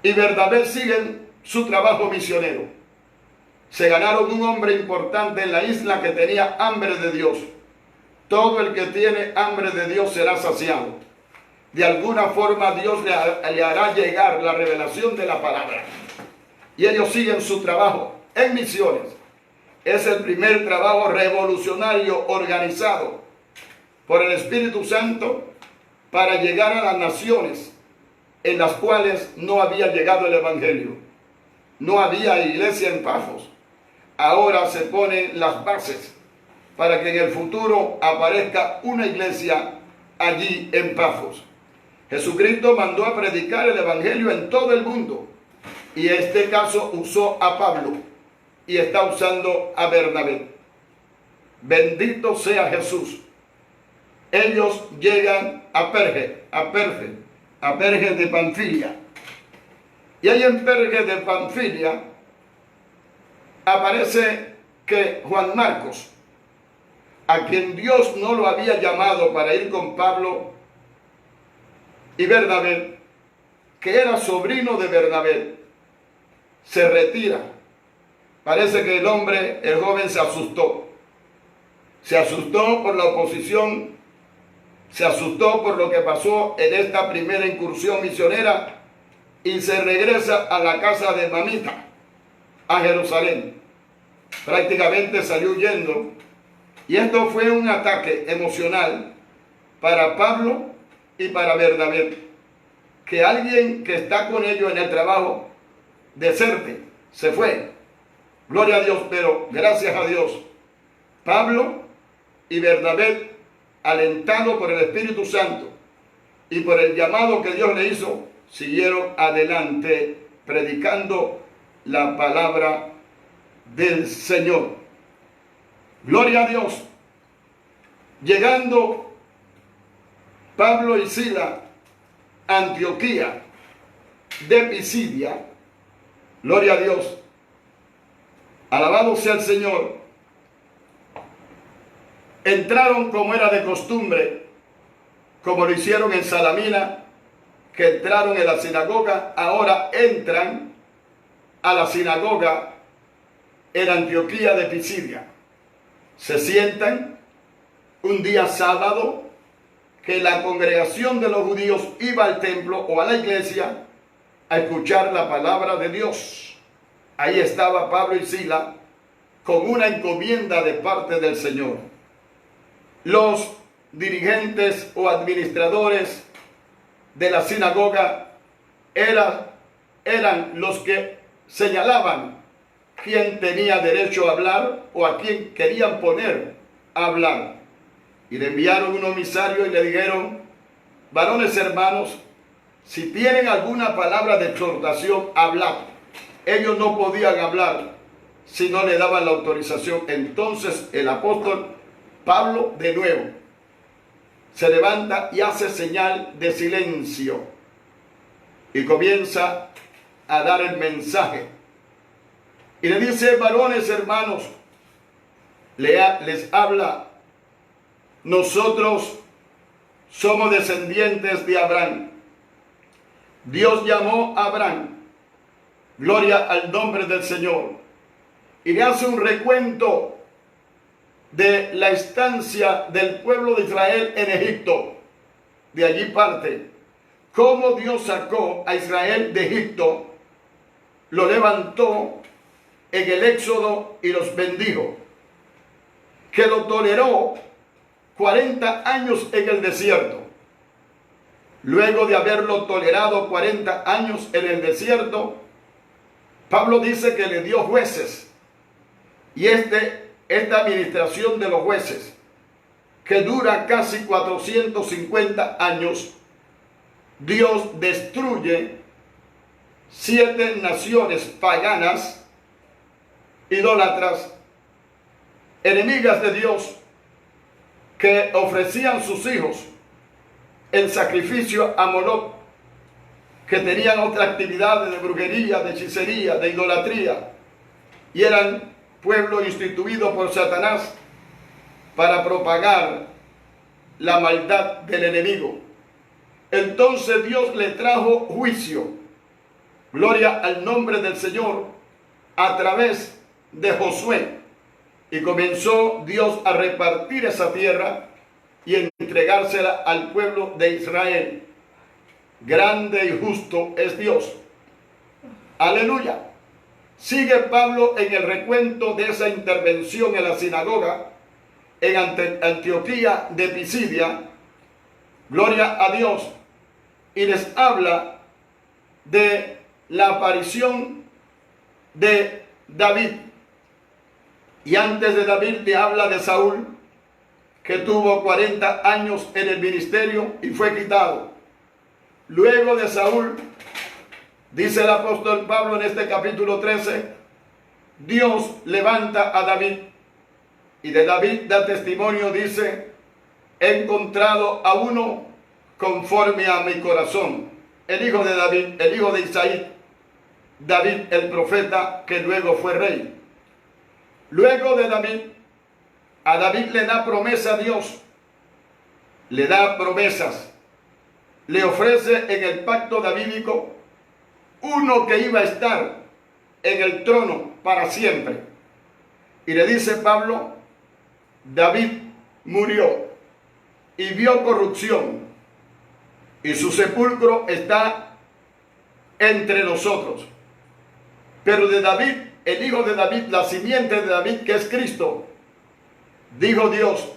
y Bernabé siguen su trabajo misionero. Se ganaron un hombre importante en la isla que tenía hambre de Dios. Todo el que tiene hambre de Dios será saciado. De alguna forma Dios le hará llegar la revelación de la palabra. Y ellos siguen su trabajo en misiones. Es el primer trabajo revolucionario organizado por el Espíritu Santo para llegar a las naciones en las cuales no había llegado el Evangelio. No había iglesia en Pafos. Ahora se ponen las bases para que en el futuro aparezca una iglesia allí en Pafos. Jesucristo mandó a predicar el Evangelio en todo el mundo, y en este caso usó a Pablo y está usando a Bernabé. Bendito sea Jesús. Ellos llegan a Perge de Panfilia. Y ahí en Perge de Panfilia aparece que Juan Marcos, a quien Dios no lo había llamado para ir con Pablo y Bernabé, que era sobrino de Bernabé, se retira. Parece que el joven se asustó. Se asustó por la oposición, se asustó por lo que pasó en esta primera incursión misionera y se regresa a la casa de mamita, a Jerusalén. Prácticamente salió huyendo, y esto fue un ataque emocional para Pablo y para Bernabé. Que alguien que está con ellos en el trabajo deserte, se fue. Gloria a Dios, pero gracias a Dios, Pablo y Bernabé, alentados por el Espíritu Santo y por el llamado que Dios le hizo, siguieron adelante predicando la palabra del Señor. Gloria a Dios. Llegando Pablo y Sila a Antioquía de Pisidia, gloria a Dios, alabado sea el Señor, entraron como era de costumbre, como lo hicieron en Salamina, que entraron en la sinagoga. Ahora entran a la sinagoga en Antioquía de Pisidia. Se sientan un día sábado, que la congregación de los judíos iba al templo o a la iglesia a escuchar la palabra de Dios. Ahí estaba Pablo y Sila con una encomienda de parte del Señor. Los dirigentes o administradores de la sinagoga eran los que señalaban quién tenía derecho a hablar o a quién querían poner a hablar. Y le enviaron un emisario y le dijeron: varones hermanos, si tienen alguna palabra de exhortación, hablad. Ellos no podían hablar si no le daban la autorización. Entonces el apóstol Pablo de nuevo se levanta y hace señal de silencio. y comienza a dar el mensaje. Y le dice: varones hermanos, les habla, nosotros somos descendientes de Abraham. Dios llamó a Abraham, gloria al nombre del Señor, y le hace un recuento de la estancia del pueblo de Israel en Egipto. De allí parte cómo Dios sacó a Israel de Egipto, lo levantó en el Éxodo y los bendijo, que lo toleró 40 años en el desierto. Luego de haberlo tolerado 40 años en el desierto, Pablo dice que le dio jueces. Y esta administración de los jueces, que dura casi 450 años, Dios destruye 7 naciones paganas, idólatras, enemigas de Dios, que ofrecían sus hijos en sacrificio a Moloc, que tenían otra actividad de brujería, de hechicería, de idolatría, y eran pueblo instituido por Satanás para propagar la maldad del enemigo. Entonces Dios le trajo juicio, gloria al nombre del Señor, a través de Josué, y comenzó Dios a repartir esa tierra y entregársela al pueblo de Israel. Grande y justo es Dios. Aleluya. Sigue Pablo en el recuento de esa intervención en la sinagoga en Antioquía de Pisidia, gloria a Dios, y les habla de la aparición de David. Y antes de David le habla de Saúl, que tuvo 40 años en el ministerio y fue quitado. Luego de Saúl, dice el apóstol Pablo en este capítulo 13, Dios levanta a David, y de David da testimonio, dice: he encontrado a uno conforme a mi corazón, el hijo de David, el hijo de Isaí, David el profeta, que luego fue rey. Luego de David, a David le da promesa a Dios, le da promesas, le ofrece en el pacto davídico uno que iba a estar en el trono para siempre. Y le dice Pablo: David murió y vio corrupción, y su sepulcro está entre nosotros. Pero de David, el hijo de David, la simiente de David, que es Cristo, dijo Dios: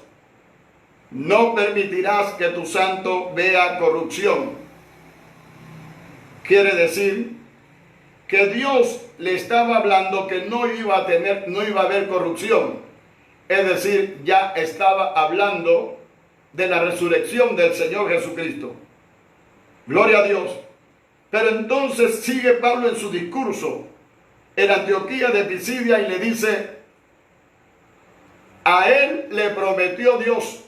no permitirás que tu santo vea corrupción. Quiere decir que Dios le estaba hablando que no iba a haber corrupción. Es decir, ya estaba hablando de la resurrección del Señor Jesucristo. Gloria a Dios. Pero entonces sigue Pablo en su discurso en Antioquía de Pisidia y le dice: a él le prometió Dios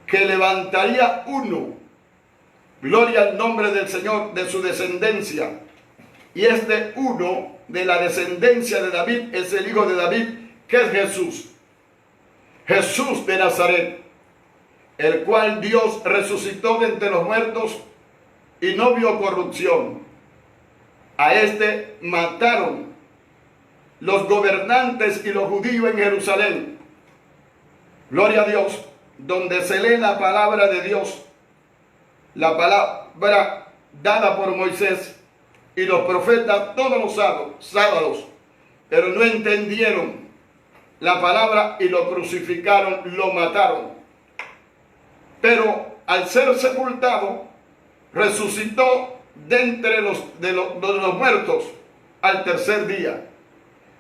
que levantaría uno, gloria al nombre del Señor, de su descendencia. Y este uno de la descendencia de David es el hijo de David, que es Jesús. Jesús de Nazaret, el cual Dios resucitó de entre los muertos y no vio corrupción. A este mataron los gobernantes y los judíos en Jerusalén. Gloria a Dios, donde se lee la palabra de Dios, la palabra dada por Moisés y los profetas todos los sábados, pero no entendieron la palabra y lo crucificaron, lo mataron. Pero al ser sepultado, resucitó de entre los muertos al tercer día.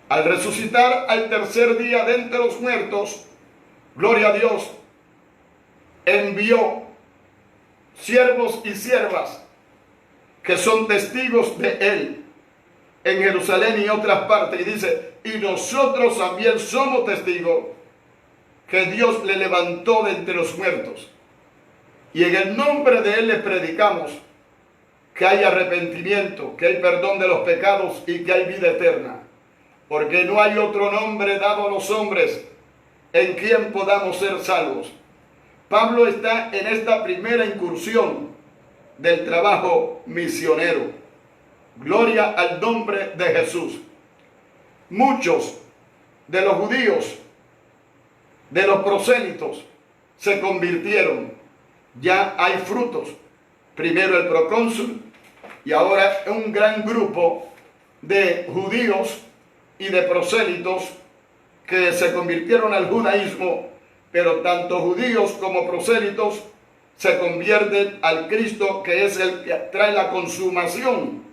Al resucitar al tercer día de entre los muertos, gloria a Dios, envió siervos y siervas que son testigos de él en Jerusalén y otras partes. Y dice: y nosotros también somos testigos que Dios le levantó de entre los muertos. Y en el nombre de él le predicamos que hay arrepentimiento, que hay perdón de los pecados y que hay vida eterna. Porque no hay otro nombre dado a los hombres en quien podamos ser salvos. Pablo está en esta primera incursión del trabajo misionero. Gloria al nombre de Jesús. Muchos de los judíos, de los prosélitos, se convirtieron. Ya hay frutos. Primero el procónsul y ahora un gran grupo de judíos y de prosélitos que se convirtieron al judaísmo, pero tanto judíos como prosélitos se convierten al Cristo, que es el que trae la consumación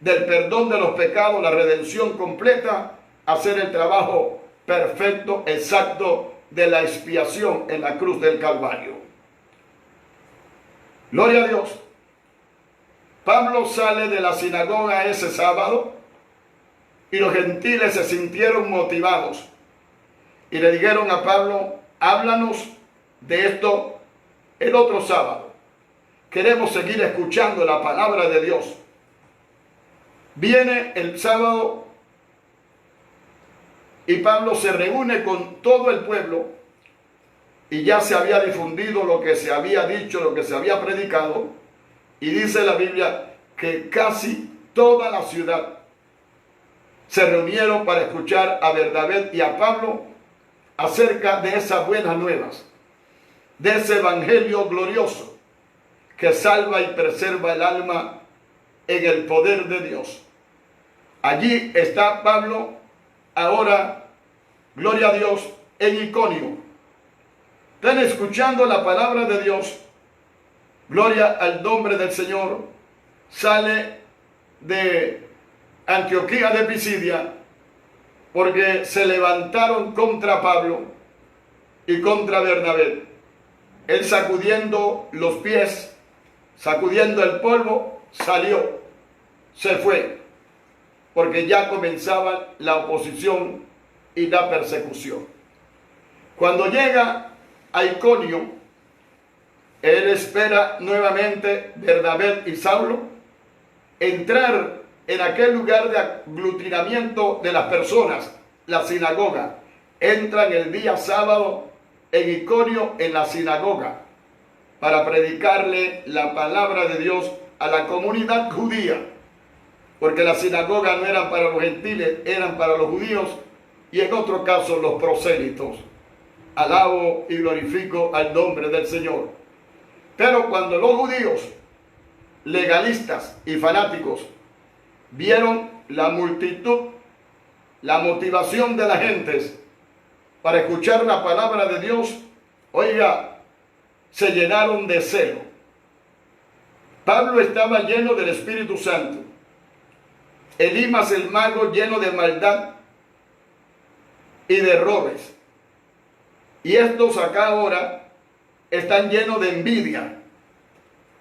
del perdón de los pecados, la redención completa, hacer el trabajo perfecto, exacto de la expiación en la cruz del Calvario. Gloria a Dios. Pablo sale de la sinagoga ese sábado y los gentiles se sintieron motivados y le dijeron a Pablo: háblanos de esto el otro sábado. Queremos seguir escuchando la palabra de Dios. Viene el sábado y Pablo se reúne con todo el pueblo y ya se había difundido lo que se había dicho, lo que se había predicado, y dice la Biblia que casi toda la ciudad se reunieron para escuchar a Bernabé y a Pablo acerca de esas buenas nuevas, de ese evangelio glorioso que salva y preserva el alma en el poder de Dios. Allí está Pablo ahora, gloria a Dios, en Iconio. Están escuchando la palabra de Dios. Gloria al nombre del Señor. Sale de Antioquía de Pisidia porque se levantaron contra Pablo y contra Bernabé. Él, sacudiendo los pies, sacudiendo el polvo, salió, se fue, porque ya comenzaba la oposición y la persecución. Cuando llega a Iconio, él espera nuevamente, Bernabé y Saulo, entrar en aquel lugar de aglutinamiento de las personas, la sinagoga. Entran el día sábado en Iconio, en la sinagoga, para predicarle la palabra de Dios a la comunidad judía, porque las sinagogas no eran para los gentiles, eran para los judíos, y en otro caso los prosélitos. Alabo y glorifico al nombre del Señor. Pero cuando los judíos legalistas y fanáticos vieron la multitud, la motivación de las gentes para escuchar la palabra de Dios, oiga, se llenaron de celo. Pablo estaba lleno del Espíritu Santo. Elimas el mago lleno de maldad y de errores. Y estos acá ahora están llenos de envidia.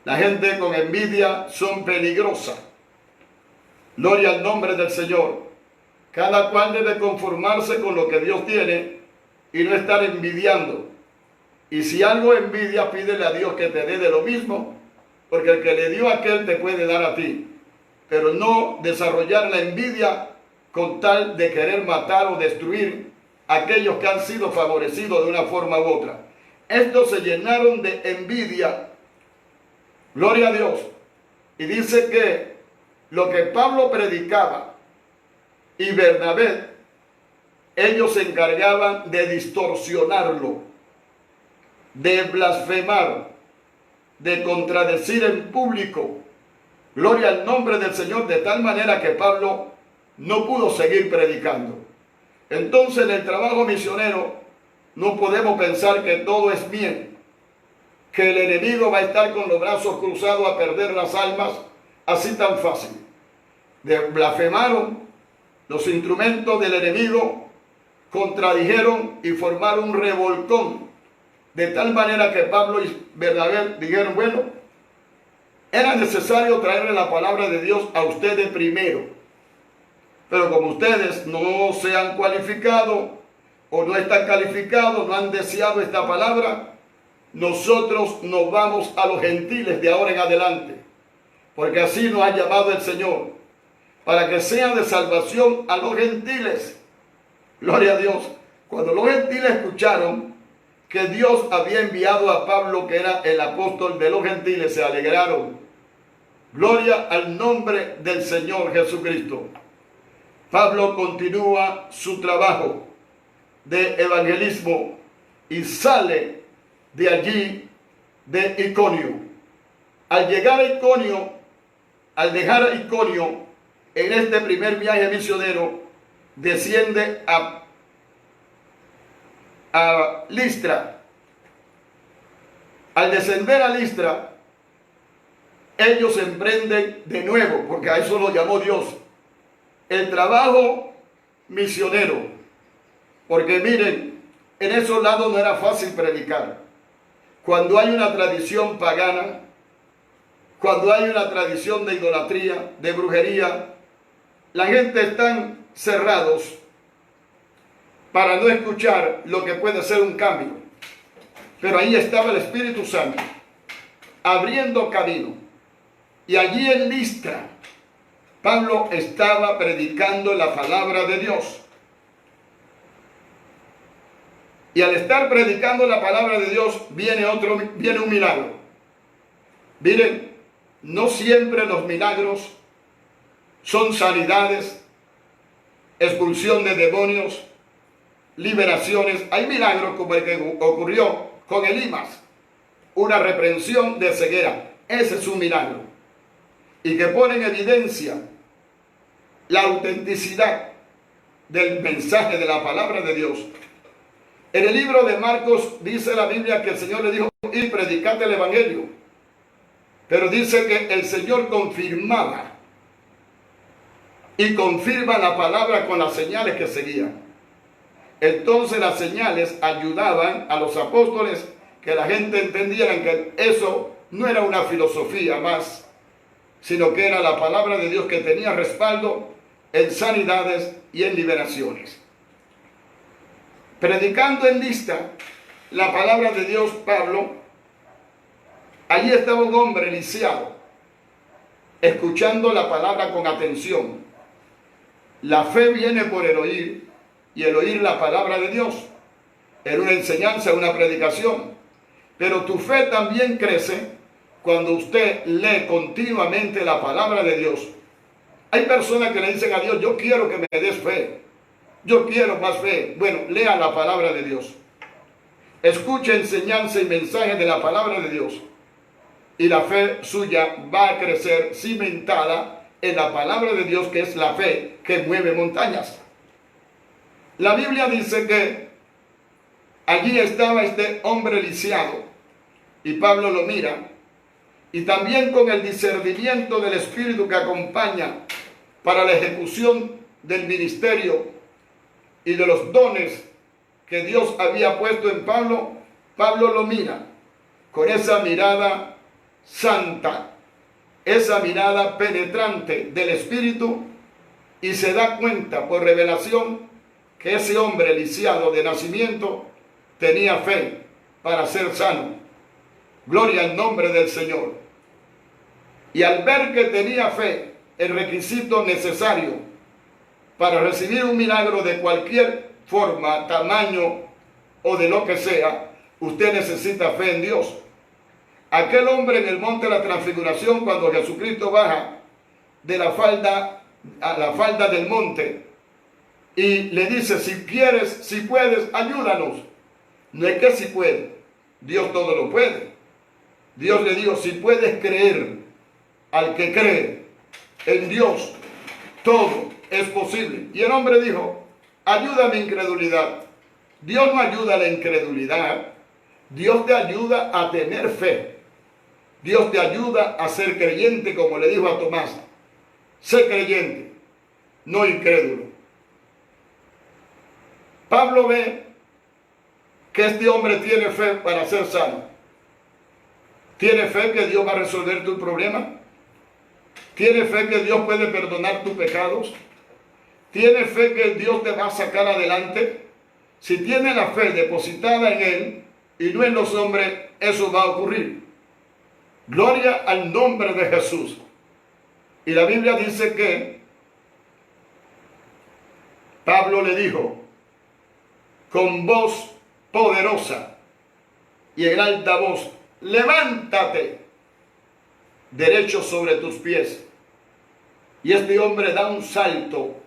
La gente con envidia son peligrosas. Gloria al nombre del Señor. Cada cual debe conformarse con lo que Dios tiene y no estar envidiando. Y si algo envidia, pídele a Dios que te dé de lo mismo, porque el que le dio a aquel te puede dar a ti. Pero no desarrollar la envidia con tal de querer matar o destruir a aquellos que han sido favorecidos de una forma u otra. Estos se llenaron de envidia. Gloria a Dios. Y dice que lo que Pablo predicaba y Bernabé, ellos se encargaban de distorsionarlo, de blasfemar, de contradecir en público. Gloria al nombre del Señor, de tal manera que Pablo no pudo seguir predicando. Entonces, en el trabajo misionero no podemos pensar que todo es bien, que el enemigo va a estar con los brazos cruzados a perder las almas así tan fácil. Blasfemaron los instrumentos del enemigo, contradijeron y formaron un revolcón, de tal manera que Pablo y Bernabé dijeron: bueno, era necesario traerle la palabra de Dios a ustedes primero, pero como ustedes no se han cualificado o no están calificados, no han deseado esta palabra, nosotros nos vamos a los gentiles de ahora en adelante. porque así nos ha llamado el Señor, para que sea de salvación a los gentiles. Gloria a Dios. Cuando los gentiles escucharon que Dios había enviado a Pablo, que era el apóstol de los gentiles, se alegraron. Gloria al nombre del Señor Jesucristo. Pablo continúa su trabajo de evangelismo y sale de allí, de Iconio. Al llegar a Iconio, al dejar a Iconio, en este primer viaje misionero, desciende a Listra. Al descender a Listra, ellos emprenden de nuevo, porque a eso lo llamó Dios, el trabajo misionero. Porque miren, en esos lados no era fácil predicar. Cuando hay una tradición pagana, cuando hay una tradición de idolatría, de brujería, la gente están cerrados para no escuchar lo que puede ser un cambio. Pero ahí estaba el Espíritu Santo abriendo camino. Y allí en Listra, Pablo estaba predicando la palabra de Dios. Y al estar predicando la palabra de Dios, viene un milagro. Miren, no siempre los milagros son sanidades, expulsión de demonios, liberaciones. Hay milagros como el que ocurrió con Elimas, una reprensión de ceguera. Ese es un milagro. Y que pone en evidencia la autenticidad del mensaje de la palabra de Dios. En el libro de Marcos dice la Biblia que el Señor le dijo: y predicad el evangelio. Pero dice que el Señor confirmaba y confirma la palabra con las señales que seguían. Entonces las señales ayudaban a los apóstoles que la gente entendiera que eso no era una filosofía más, sino que era la palabra de Dios que tenía respaldo en sanidades y en liberaciones. Predicando en Listra la palabra de Dios, Pablo, allí estaba un hombre lisiado, escuchando la palabra con atención. La fe viene por el oír, y el oír la palabra de Dios. Era una enseñanza, una predicación. Pero tu fe también crece cuando usted lee continuamente la palabra de Dios. Hay personas que le dicen a Dios: yo quiero que me des fe, yo quiero más fe. Bueno, lea la palabra de Dios. Escuche enseñanza y mensaje de la palabra de Dios. Y la fe suya va a crecer cimentada en la palabra de Dios, que es la fe que mueve montañas. La Biblia dice que allí estaba este hombre lisiado y Pablo lo mira, y también con el discernimiento del Espíritu que acompaña para la ejecución del ministerio y de los dones que Dios había puesto en Pablo, Pablo lo mira con esa mirada santa, esa mirada penetrante del Espíritu, y se da cuenta por revelación que ese hombre lisiado de nacimiento tenía fe para ser sano. Gloria al nombre del Señor. Y al ver que tenía fe, el requisito necesario para recibir un milagro de cualquier forma, tamaño o de lo que sea, usted necesita fe en Dios. Aquel hombre en el monte de la transfiguración, cuando Jesucristo baja de la falda a la falda del monte y le dice: si quieres, si puedes, ayúdanos. No es que si puede, Dios todo lo puede. Dios le dijo: si puedes creer, al que cree en Dios, todo es posible. Y el hombre dijo: ayuda a mi incredulidad. Dios no ayuda a la incredulidad, Dios te ayuda a tener fe. Dios te ayuda a ser creyente, como le dijo a Tomás: sé creyente, no incrédulo. Pablo ve que este hombre tiene fe para ser sano. ¿Tiene fe que Dios va a resolver tu problema? ¿Tiene fe que Dios puede perdonar tus pecados? ¿Tiene fe que Dios te va a sacar adelante? Si tiene la fe depositada en Él y no en los hombres, eso va a ocurrir. Gloria al nombre de Jesús. Y la Biblia dice que Pablo le dijo con voz poderosa y en alta voz: levántate derecho sobre tus pies. Y este hombre da un salto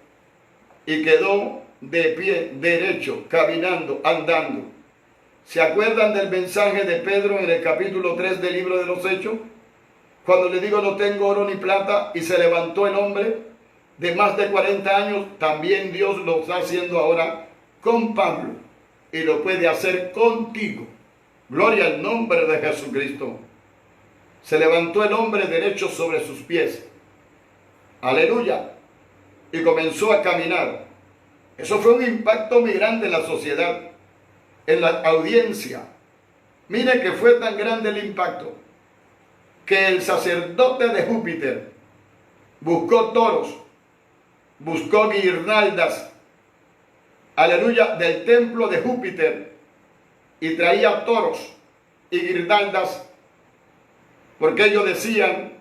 y quedó de pie derecho, caminando, andando. ¿Se acuerdan del mensaje de Pedro en el capítulo 3 del libro de los Hechos? Cuando le digo: no tengo oro ni plata, y se levantó el hombre de más de 40 años. También Dios lo está haciendo ahora con Pablo y lo puede hacer contigo. Gloria al nombre de Jesucristo. Se levantó el hombre derecho sobre sus pies. Aleluya. Y comenzó a caminar. Eso fue un impacto muy grande en la sociedad, en la audiencia. Mire que fue tan grande el impacto que el sacerdote de Júpiter buscó toros, buscó guirnaldas, aleluya, del templo de Júpiter, y traía toros y guirnaldas, porque ellos decían: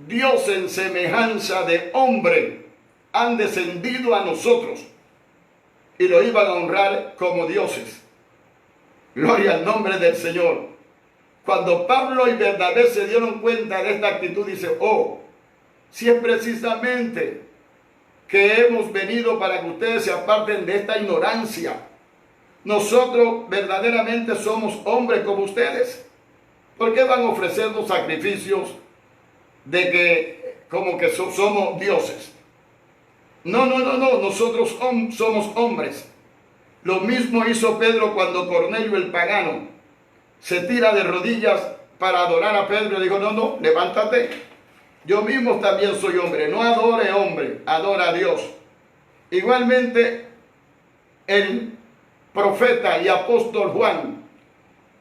Dios en semejanza de hombre han descendido a nosotros, y lo iban a honrar como dioses. Gloria al nombre del Señor. Cuando Pablo y Bernabé se dieron cuenta de esta actitud, dice: oh, si es precisamente que hemos venido para que ustedes se aparten de esta ignorancia. Nosotros verdaderamente somos hombres como ustedes. ¿Por qué van a ofrecernos sacrificios de que como que somos dioses? No, nosotros somos hombres. Lo mismo hizo Pedro cuando Cornelio el pagano se tira de rodillas para adorar a Pedro y dijo: no, levántate. Yo mismo también soy hombre. No adore hombre, adora a Dios. Igualmente el profeta y apóstol Juan,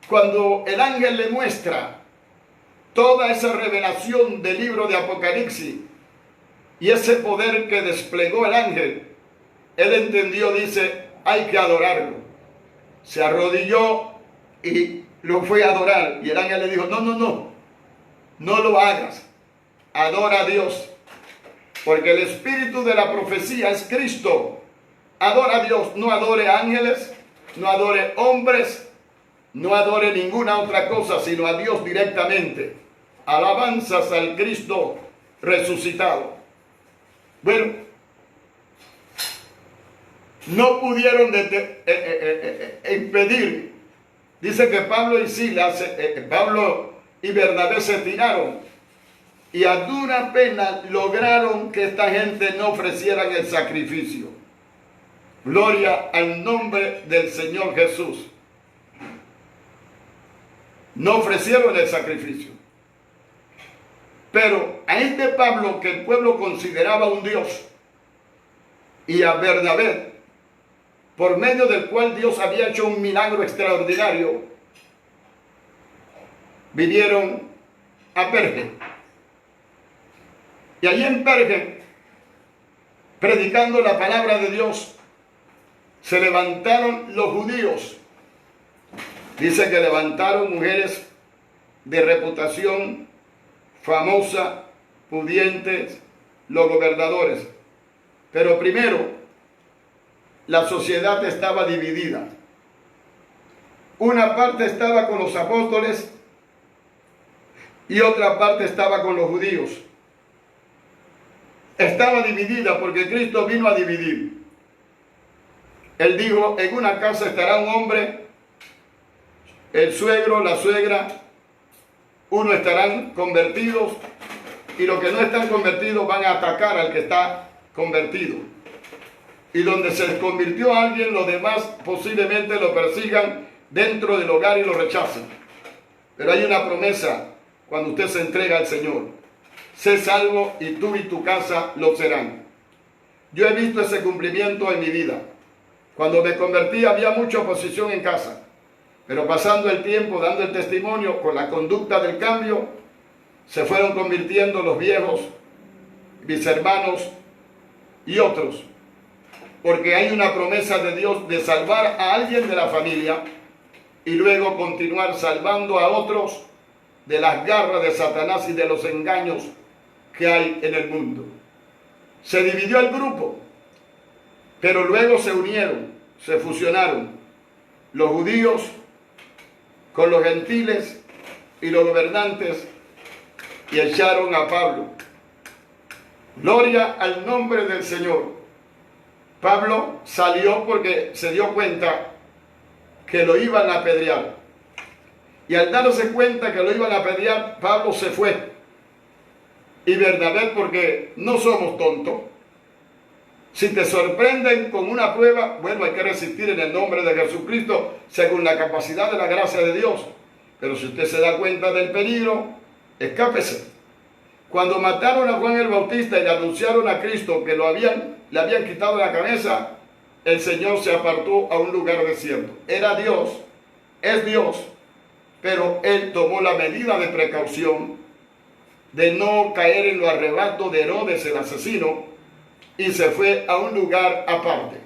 cuando el ángel le muestra toda esa revelación del libro de Apocalipsis y ese poder que desplegó el ángel, él entendió, dice: hay que adorarlo. Se arrodilló y lo fue a adorar. Y el ángel le dijo: no lo hagas. Adora a Dios. Porque el espíritu de la profecía es Cristo. Adora a Dios. No adore ángeles, no adore hombres, no adore ninguna otra cosa, sino a Dios directamente. Alabanzas al Cristo resucitado. Bueno, no pudieron impedir. Dice que Pablo y Bernabé se tiraron y a dura pena lograron que esta gente no ofrecieran el sacrificio. Gloria al nombre del Señor Jesús. No ofrecieron el sacrificio. Pero a este Pablo, que el pueblo consideraba un Dios, y a Bernabé, por medio del cual Dios había hecho un milagro extraordinario, vinieron a Perge. Y allí en Perge, predicando la palabra de Dios, se levantaron los judíos. Dice que levantaron mujeres de reputación famosa, pudientes, los gobernadores. Pero primero, la sociedad estaba dividida. Una parte estaba con los apóstoles y otra parte estaba con los judíos. Estaba dividida porque Cristo vino a dividir. Él dijo: en una casa estará un hombre, el suegro, la suegra, uno estarán convertidos y los que no están convertidos van a atacar al que está convertido. Y donde se convirtió a alguien, los demás posiblemente lo persigan dentro del hogar y lo rechacen. Pero hay una promesa cuando usted se entrega al Señor: sé salvo y tú y tu casa lo serán. Yo he visto ese cumplimiento en mi vida. Cuando me convertí había mucha oposición en casa, pero pasando el tiempo, dando el testimonio, con la conducta del cambio, se fueron convirtiendo los viejos, mis hermanos y otros, porque hay una promesa de Dios de salvar a alguien de la familia y luego continuar salvando a otros de las garras de Satanás y de los engaños que hay en el mundo. Se dividió el grupo, pero luego se unieron, se fusionaron los judíos con los gentiles y los gobernantes y echaron a Pablo. Gloria al nombre del Señor. Pablo salió porque se dio cuenta que lo iban a apedrear. Y al darse cuenta que lo iban a apedrear, Pablo se fue. Y Bernabé, porque no somos tontos. Si te sorprenden con una prueba, bueno, hay que resistir en el nombre de Jesucristo, según la capacidad de la gracia de Dios. Pero si usted se da cuenta del peligro, escápese. Cuando mataron a Juan el Bautista y le anunciaron a Cristo que le habían quitado la cabeza, el Señor se apartó a un lugar desierto. Era Dios, es Dios, pero Él tomó la medida de precaución de no caer en los arrebatos de Herodes el asesino y se fue a un lugar aparte.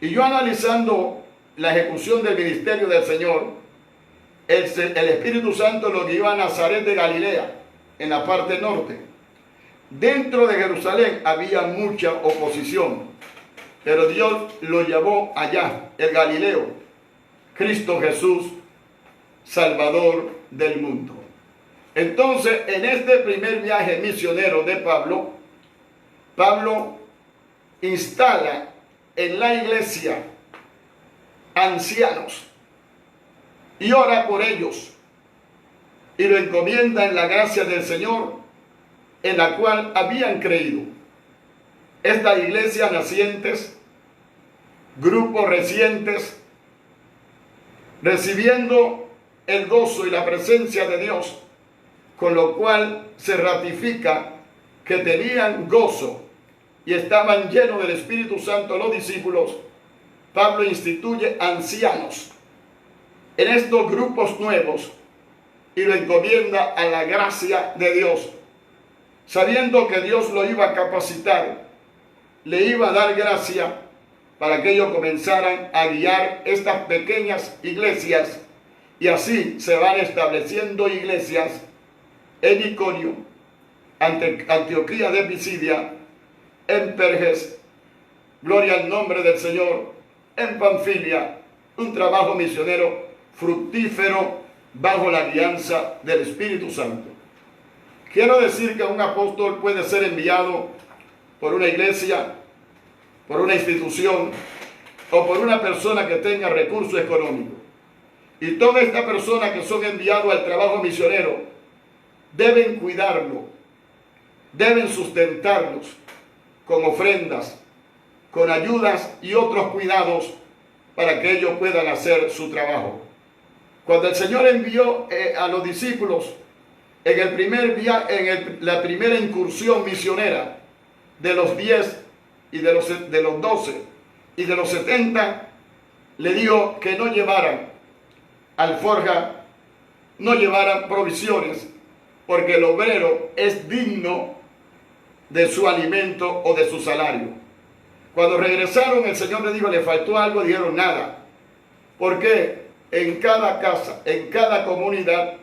Y yo analizando la ejecución del ministerio del Señor, el Espíritu Santo lo guió a Nazaret de Galilea, en la parte norte. Dentro de Jerusalén había mucha oposición, pero Dios lo llevó allá, el Galileo, Cristo Jesús, Salvador del mundo. Entonces, en este primer viaje misionero de Pablo, Pablo instala en la iglesia ancianos y ora por ellos y lo encomienda en la gracia del Señor en la cual habían creído. Estas iglesias nacientes, grupos recientes, recibiendo el gozo y la presencia de Dios, con lo cual se ratifica que tenían gozo y estaban llenos del Espíritu Santo los discípulos. Pablo instituye ancianos en estos grupos nuevos y lo encomienda a la gracia de Dios, sabiendo que Dios lo iba a capacitar, le iba a dar gracia para que ellos comenzaran a guiar estas pequeñas iglesias, y así se van estableciendo iglesias en Iconio, Antioquía de Pisidia, en Perges, gloria al nombre del Señor, en Panfilia, un trabajo misionero fructífero bajo la guianza del Espíritu Santo. Quiero decir que un apóstol puede ser enviado por una iglesia, por una institución o por una persona que tenga recursos económicos. Y toda esta persona que son enviados al trabajo misionero deben cuidarlo, deben sustentarlos con ofrendas, con ayudas y otros cuidados para que ellos puedan hacer su trabajo. Cuando el Señor envió a los discípulos en el primer la primera incursión misionera de los 10 y de los 12 y de los 70, le dijo que no llevaran alforja, no llevaran provisiones, porque el obrero es digno de su alimento o de su salario. Cuando regresaron, el Señor les dijo, le faltó algo, dijeron nada. ¿Por qué? En cada casa, en cada comunidad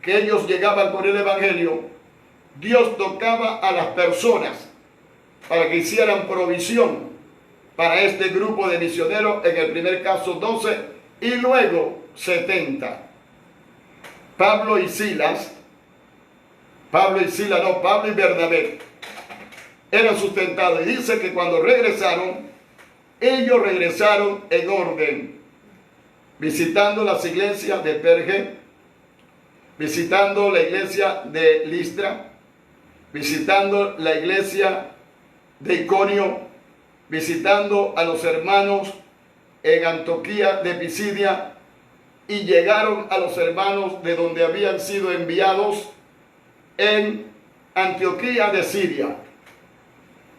que ellos llegaban con el Evangelio, Dios tocaba a las personas para que hicieran provisión para este grupo de misioneros, en el primer caso 12 y luego 70. Pablo y Bernabé eran sustentados, y dice que cuando regresaron, ellos regresaron en orden, visitando las iglesias de Perge, visitando la iglesia de Listra, visitando la iglesia de Iconio, visitando a los hermanos en Antioquía de Pisidia, y llegaron a los hermanos de donde habían sido enviados en Antioquía de Siria.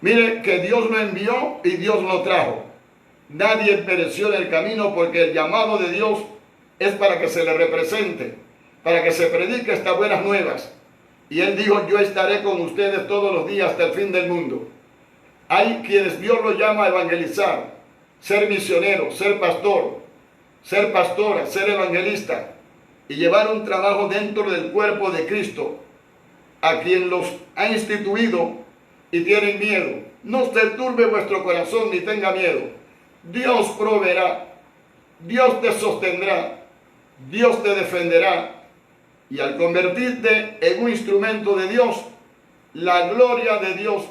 Mire que Dios lo envió y Dios lo trajo. Nadie pereció en el camino, porque el llamado de Dios es para que se le represente, para que se predique estas buenas nuevas. Y Él dijo, yo estaré con ustedes todos los días hasta el fin del mundo. Hay quienes Dios lo llama a evangelizar, ser misionero, ser pastor, ser pastora, ser evangelista, y llevar un trabajo dentro del cuerpo de Cristo, a quien los ha instituido y tienen miedo. No se turbe vuestro corazón ni tenga miedo. Dios proveerá, Dios te sostendrá, Dios te defenderá. Y al convertirte en un instrumento de Dios, la gloria de Dios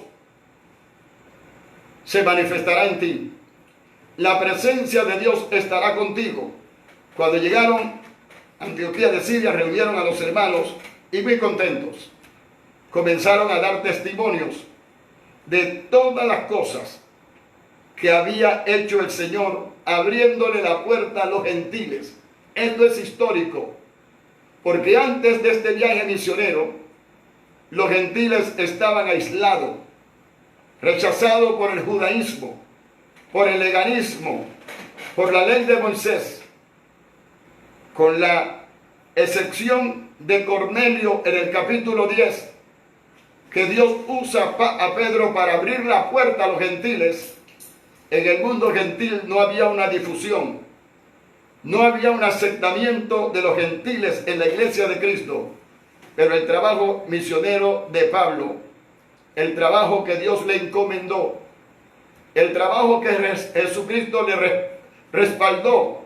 se manifestará en ti. La presencia de Dios estará contigo. Cuando llegaron a Antioquía de Siria, reunieron a los hermanos y muy contentos. Comenzaron a dar testimonios de todas las cosas que había hecho el Señor, abriéndole la puerta a los gentiles. Esto es histórico, porque antes de este viaje misionero, los gentiles estaban aislados, rechazados por el judaísmo, por el leganismo, por la ley de Moisés, con la excepción de Cornelio en el capítulo 10, que Dios usa a Pedro para abrir la puerta a los gentiles. En el mundo gentil no había una difusión, no había un aceptamiento de los gentiles en la iglesia de Cristo, pero el trabajo misionero de Pablo, el trabajo que Dios le encomendó, el trabajo que Jesucristo le respaldó,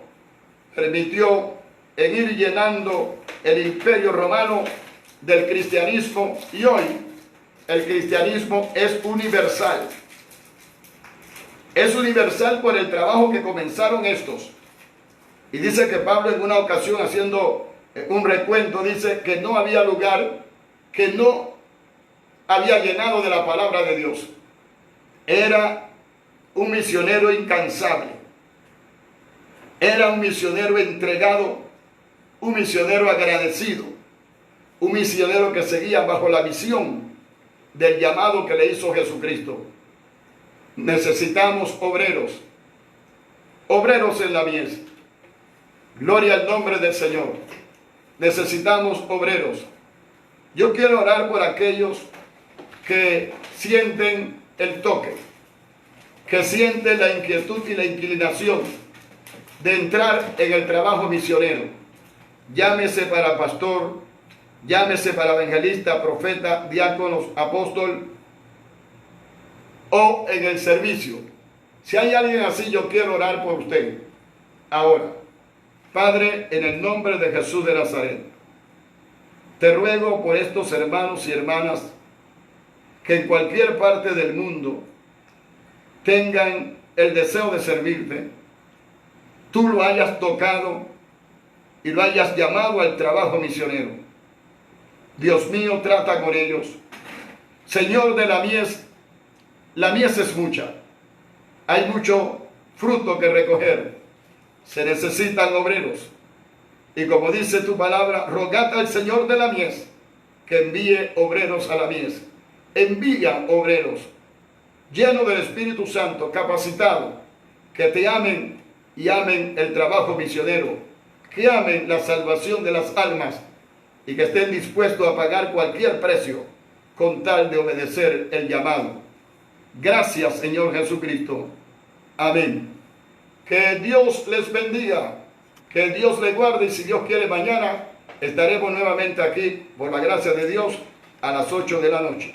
permitió en ir llenando el imperio romano del cristianismo, y hoy el cristianismo es universal. Es universal por el trabajo que comenzaron estos. Y dice que Pablo en una ocasión, haciendo un recuento, dice que no había lugar que no había llenado de la palabra de Dios. Era un misionero incansable. Era un misionero entregado, un misionero agradecido, un misionero que seguía bajo la visión del llamado que le hizo Jesucristo. Necesitamos obreros, obreros en la mies. Gloria al nombre del Señor. Necesitamos obreros. Yo quiero orar por aquellos que sienten el toque, que sienten la inquietud y la inclinación de entrar en el trabajo misionero. Llámese para pastor, llámese para evangelista, profeta, diáconos, apóstol, o en el servicio. Si hay alguien así, yo quiero orar por usted. Ahora, Padre, en el nombre de Jesús de Nazaret, te ruego por estos hermanos y hermanas que en cualquier parte del mundo tengan el deseo de servirte, tú lo hayas tocado y lo hayas llamado al trabajo misionero. Dios mío, trata con ellos. Señor de la mies es mucha. Hay mucho fruto que recoger. Se necesitan obreros. Y como dice tu palabra, rogad al Señor de la mies que envíe obreros a la mies. Envía obreros llenos del Espíritu Santo, capacitados, que te amen y amen el trabajo misionero, que amen la salvación de las almas y que estén dispuestos a pagar cualquier precio con tal de obedecer el llamado. Gracias, Señor Jesucristo. Amén. Que Dios les bendiga, que Dios les guarde, y si Dios quiere, mañana estaremos nuevamente aquí, por la gracia de Dios, a las 8 de la noche.